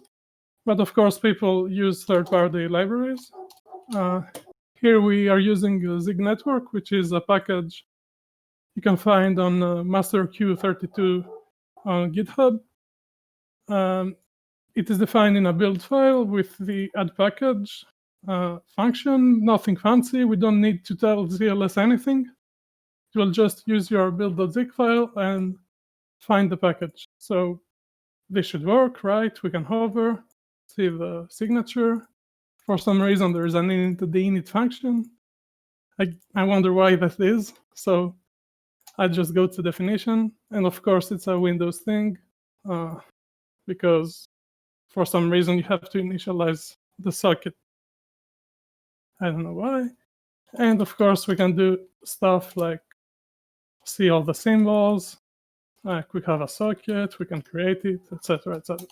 but of course, people use third-party libraries. Here we are using Zig Network, which is a package you can find on masterq32 on GitHub. It is defined in a build file with the add package function, nothing fancy. We don't need to tell ZLS anything. It will just use your build.zig file and find the package. So this should work, right? We can hover, see the signature. For some reason, there is an init function. I wonder why that is. So I just go to definition. And of course, it's a Windows thing because for some reason, you have to initialize the socket. I don't know why. And of course, we can do stuff like see all the symbols, like we have a socket, we can create it, etc., etc.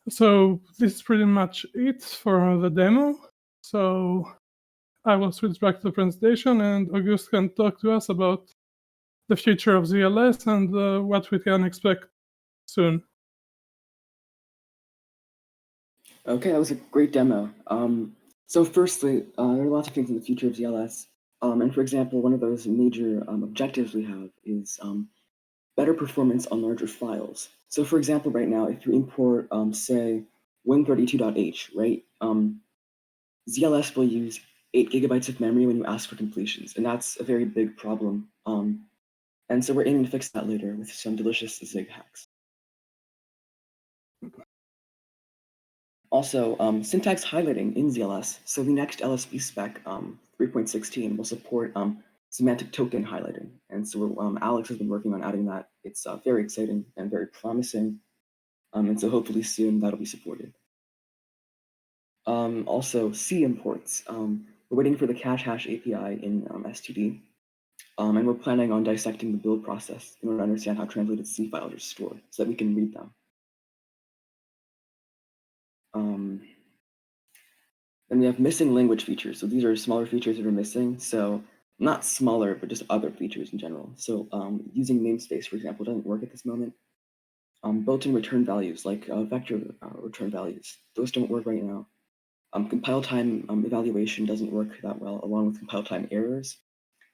So this is pretty much it for the demo. So I will switch back to the presentation, and Auguste can talk to us about the future of ZLS and what we can expect soon. Okay, that was a great demo. So firstly, there are lots of things in the future of ZLS. And for example, one of those major objectives we have is better performance on larger files. So for example, right now, if you import, say, win32.h, right, ZLS will use 8 GB of memory when you ask for completions, and that's a very big problem. And so we're aiming to fix that later with some delicious Zig hacks. Also, syntax highlighting in ZLS. So the next LSB spec 3.16 will support semantic token highlighting. And so Alex has been working on adding that. It's very exciting and very promising. And so hopefully soon that'll be supported. Also, C imports. We're waiting for the cache hash API in S2D. And we're planning on dissecting the build process in order to understand how translated C files are stored so that we can read them. Then we have missing language features. So these are smaller features that are missing. So not smaller, but just other features in general. So using namespace, for example, doesn't work at this moment. Built-in return values, like vector return values, those don't work right now. Compile time evaluation doesn't work that well, along with compile time errors.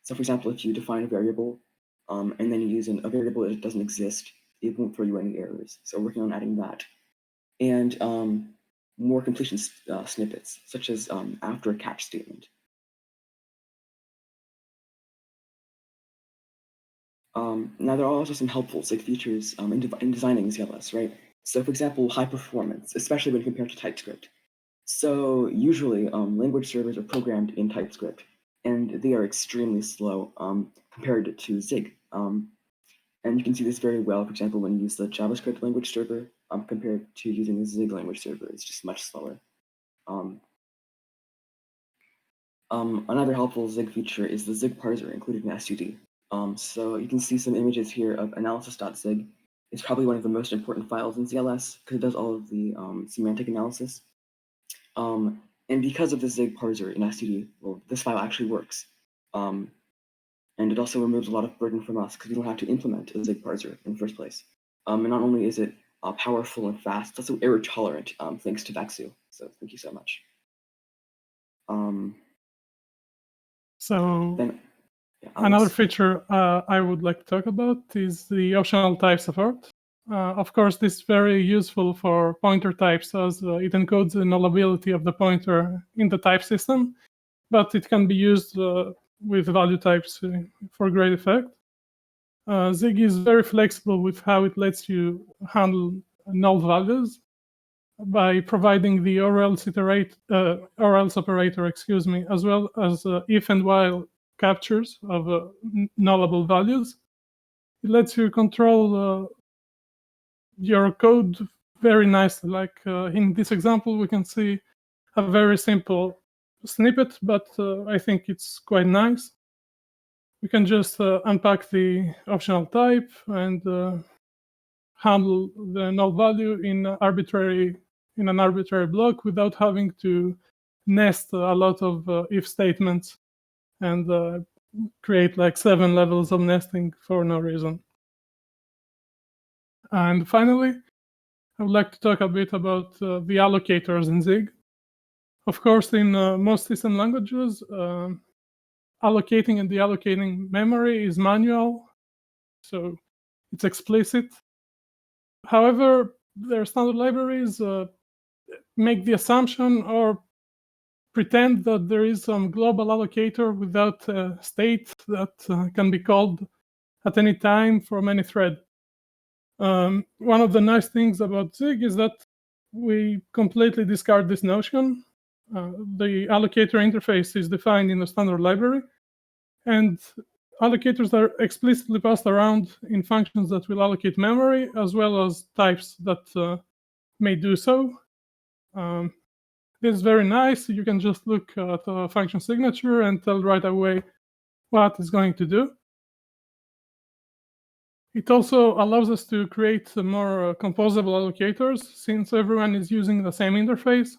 So for example, if you define a variable and then you use a variable that doesn't exist, it won't throw you any errors. So we're working on adding that. And more completion snippets, such as after a catch statement. Now there are also some helpful Zig features in designing ZLS, right? So for example, high performance, especially when compared to TypeScript. So usually language servers are programmed in TypeScript, and they are extremely slow compared to Zig. And you can see this very well, for example, when you use the JavaScript language server compared to using the Zig language server. It's just much slower. Another helpful Zig feature is the Zig parser included in SUD. So you can see some images here of analysis.zig. It's probably one of the most important files in ZLS because it does all of the semantic analysis. And because of the Zig parser in SUD, well, this file actually works. And it also removes a lot of burden from us because we don't have to implement a Zig parser in the first place. And not only is it powerful and fast, it's also error tolerant thanks to Vexu. So thank you so much. Another feature I would like to talk about is the optional type support. Of course, this is very useful for pointer types as it encodes the nullability of the pointer in the type system, but it can be used with value types for great effect. Zig is very flexible with how it lets you handle null values by providing the or else operator, as well as if and while captures of nullable values. It lets you control your code very nicely. Like in this example, we can see a very simple snippet, but I think it's quite nice. We can just unpack the optional type and handle the null value in an arbitrary block without having to nest a lot of if statements and create like 7 levels of nesting for no reason. And finally, I would like to talk a bit about the allocators in Zig. Of course, in most system languages, allocating and deallocating memory is manual, so it's explicit. However, their standard libraries make the assumption or pretend that there is some global allocator without a state that can be called at any time from any thread. One of the nice things about Zig is that we completely discard this notion. The allocator interface is defined in the standard library, and allocators are explicitly passed around in functions that will allocate memory, as well as types that may do so. This is very nice. You can just look at a function signature and tell right away what it's going to do. It also allows us to create more composable allocators. Since everyone is using the same interface,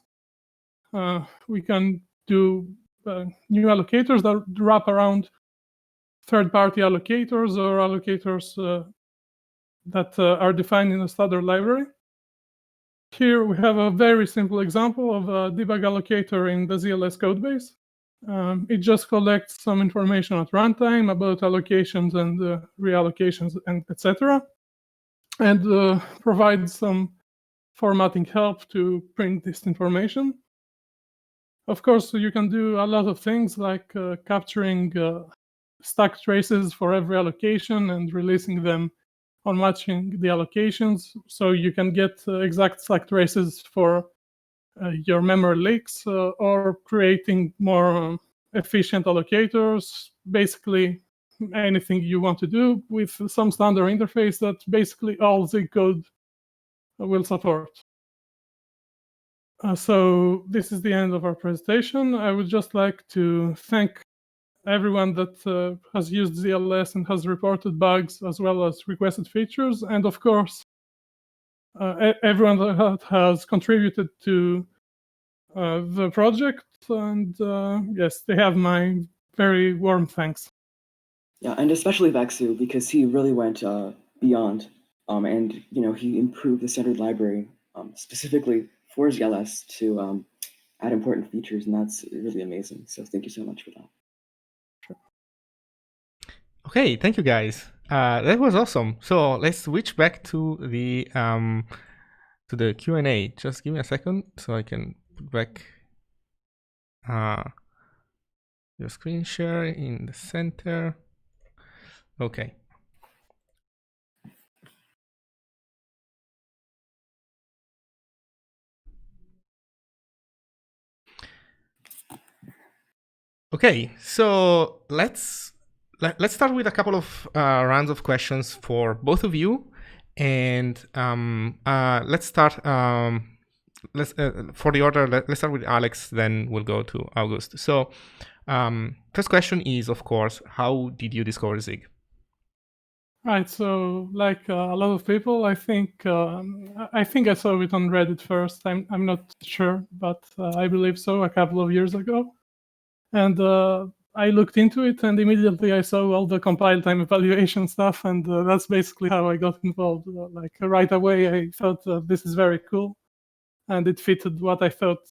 we can do new allocators that wrap around third-party allocators or allocators that are defined in the standard library. Here we have a very simple example of a debug allocator in the ZLS codebase. It just collects some information at runtime about allocations and reallocations and etc. And provides some formatting help to print this information. Of course, you can do a lot of things like capturing stack traces for every allocation and releasing them on matching the allocations, so you can get exact stack traces for your memory leaks, or creating more efficient allocators. Basically, anything you want to do with some standard interface that basically all Zig code will support. So this is the end of our presentation. I would just like to thank everyone that has used ZLS and has reported bugs as well as requested features, and of course everyone that has contributed to the project, and yes, they have my very warm thanks. Yeah, and especially Vexu, because he really went beyond, and he improved the standard library specifically for ZLS to add important features, and that's really amazing. So thank you so much for that. Okay, thank you guys. That was awesome. So let's switch back to the Q&A. Just give me a second so I can put back your screen share in the center. Okay. Okay, so let's start with a couple of rounds of questions for both of you, and let's start. For the order, let's start with Alex, then we'll go to Auguste. So First question is, of course, how did you discover Zig? Right. So, like a lot of people, I think I saw it on Reddit first. I'm not sure, but I believe so. A couple of years ago, and I looked into it, and immediately I saw all the compile time evaluation stuff, and that's basically how I got involved. Like right away, I thought this is very cool, and it fitted what I thought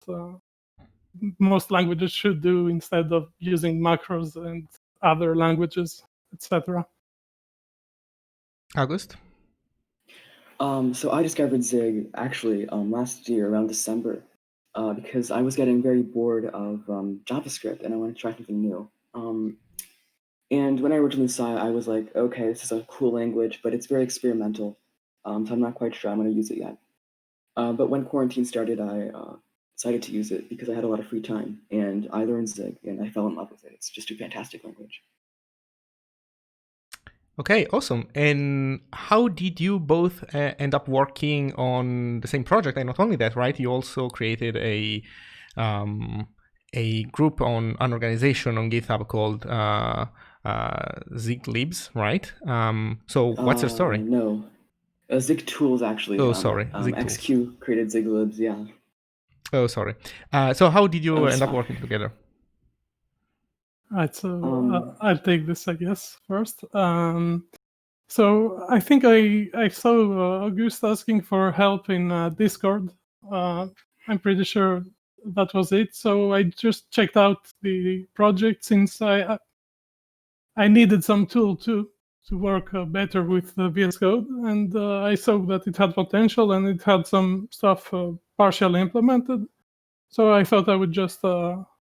most languages should do instead of using macros and other languages, etc. Auguste? So I discovered Zig actually last year around December because I was getting very bored of JavaScript and I wanted to try something new. And when I originally saw it, I was like, okay, this is a cool language, but it's very experimental. So I'm not quite sure I'm going to use it yet. But when quarantine started, I decided to use it because I had a lot of free time, and I learned Zig, and I fell in love with it. It's just a fantastic language. Okay, awesome. And how did you both end up working on the same project? And not only that, right? You also created a group on an organization on GitHub called Zig Libs, right? So what's your story? No, Zig Tools actually. Oh, sorry, Zig Tools. XQ created Zig Libs, yeah. Oh, sorry. So how did you end up fine. working together? Right, so I'll take this, I guess, first. So I think I saw Auguste asking for help in Discord. I'm pretty sure that was it. So I just checked out the project since I needed some tool to work better with VS Code, and I saw that it had potential and it had some stuff partially implemented. So I thought I would just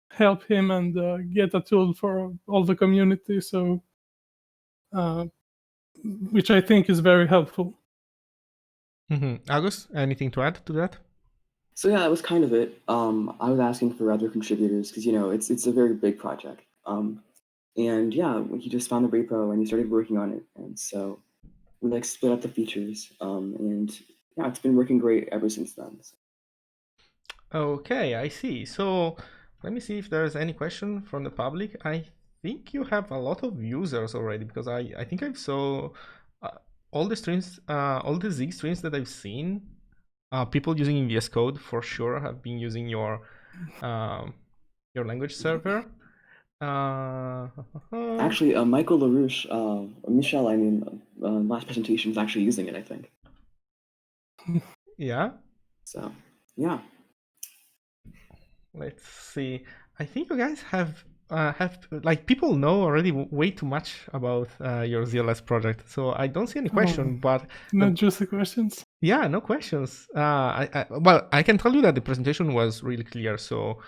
help him and get a tool for all the community. So, which I think is very helpful. Auguste, anything to add to that? So yeah, that was kind of it. I was asking for other contributors because it's a very big project. And yeah, he just found the repo and he started working on it, and so we split up the features. And yeah, it's been working great ever since then. So. Okay, I see. So let me see if there's any question from the public. I think you have a lot of users already, because I think I saw all the streams, all the Zig streams that I've seen. People using VS Code for sure have been using your language server. Actually, Michaël Larouche, Michel, last presentation is actually using it, I think. Yeah. So yeah. Let's see. I think you guys have people know already way too much about your ZLS project, so I don't see any question. But not just the questions. Yeah, no questions. Well, I can tell you that the presentation was really clear. So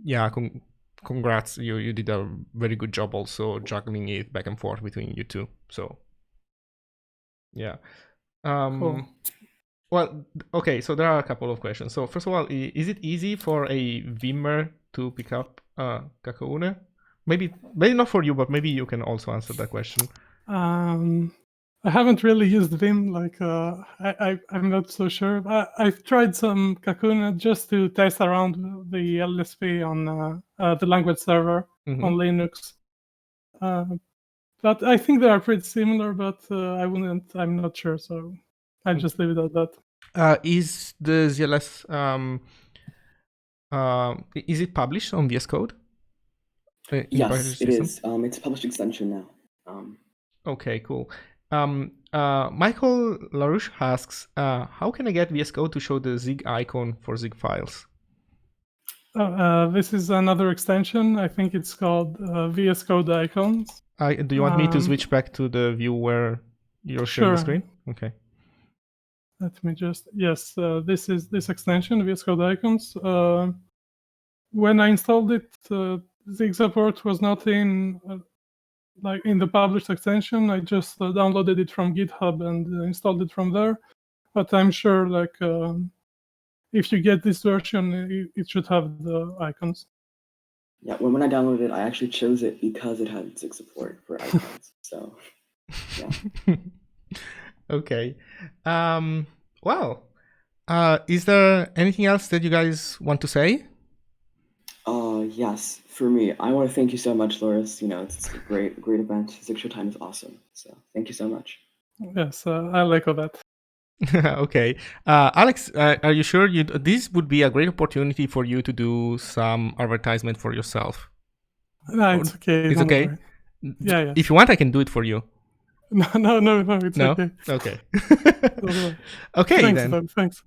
yeah, congrats. You did a very good job also juggling it back and forth between you two. So yeah. Cool. Well, okay, so there are a couple of questions. So first of all, is it easy for a Vimmer to pick up Kakaune? Maybe not for you, but maybe you can also answer that question. I haven't really used Vim, I'm not so sure. I've tried some Kakuna just to test around the LSP on the language server on Linux. But I think they are pretty similar, but I'm not sure, so I'll just leave it at that. Is the ZLS, is it published on VS Code? Yes, it is. It's a published extension now. Okay, cool. Michaël Larouche asks, how can I get VS Code to show the Zig icon for Zig files? This is another extension. I think it's called VS Code icons. Do you want me to switch back to the view where you're sharing the screen? Okay. Let me just, yes, this is this extension, VS Code icons. When I installed it, Zig support was not in the published extension. I just downloaded it from GitHub and installed it from there. But I'm sure if you get this version, it should have the icons. Yeah, when I downloaded it, I actually chose it because it had Zig support for icons. So, yeah. Okay. Well, is there anything else that you guys want to say? Yes, for me, I want to thank you so much, Loris. It's a great event. Zig Showtime is awesome. So thank you so much. Yes, I'll echo that. Okay. Alex, are you sure this would be a great opportunity for you to do some advertisement for yourself? No, it's okay. It's don't okay? worry. Yeah. If you want, I can do it for you. No, it's No? okay. Okay. Don't worry. Okay, Thanks, then. Doug, thanks.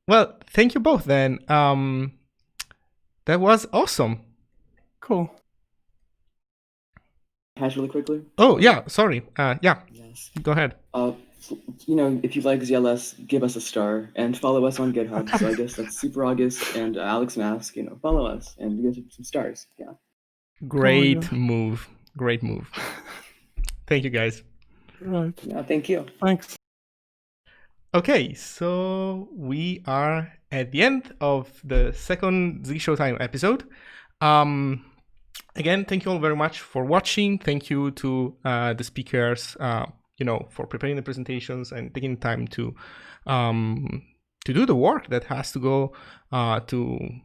Well, thank you both then. That was awesome. Cool. Hash really quickly. Oh, yeah, sorry. Yeah, Yes. go ahead. If you like ZLS, give us a star and follow us on GitHub. So I guess that's Super August and Alex Mask. Follow us and give us some stars. Yeah. Great move. Great move. Thank you, guys. Right. Yeah, thank you. Thanks. Okay, so we are at the end of the second Zig Showtime episode. Again, thank you all very much for watching. Thank you to the speakers, for preparing the presentations and taking time to do the work that has to go to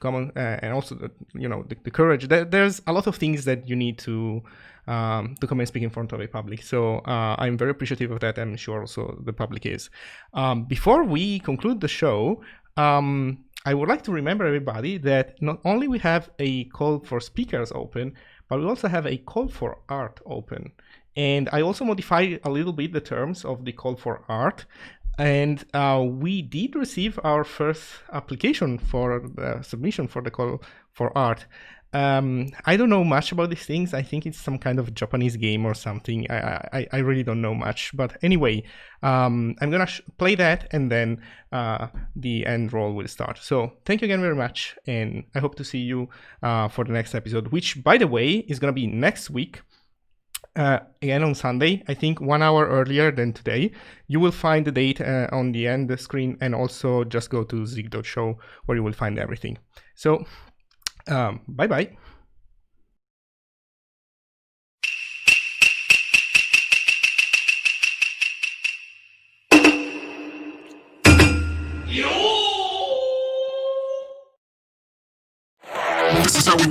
come on, and also the courage. There's a lot of things that you need to come and speak in front of a public. So I'm very appreciative of that. I'm sure also the public is. Before we conclude the show, I would like to remember everybody that not only we have a call for speakers open, but we also have a call for art open. And I also modified a little bit the terms of the call for art. And we did receive our first application for the submission for the call for art. I don't know much about these things. I think it's some kind of Japanese game or something. I really don't know much. But anyway, I'm going to play that and then the end roll will start. So thank you again very much. And I hope to see you for the next episode, which, by the way, is going to be next week. Again on Sunday, I think 1 hour earlier than today. You will find the date on the end screen, and also just go to zig.show where you will find everything. So, bye-bye. This is how we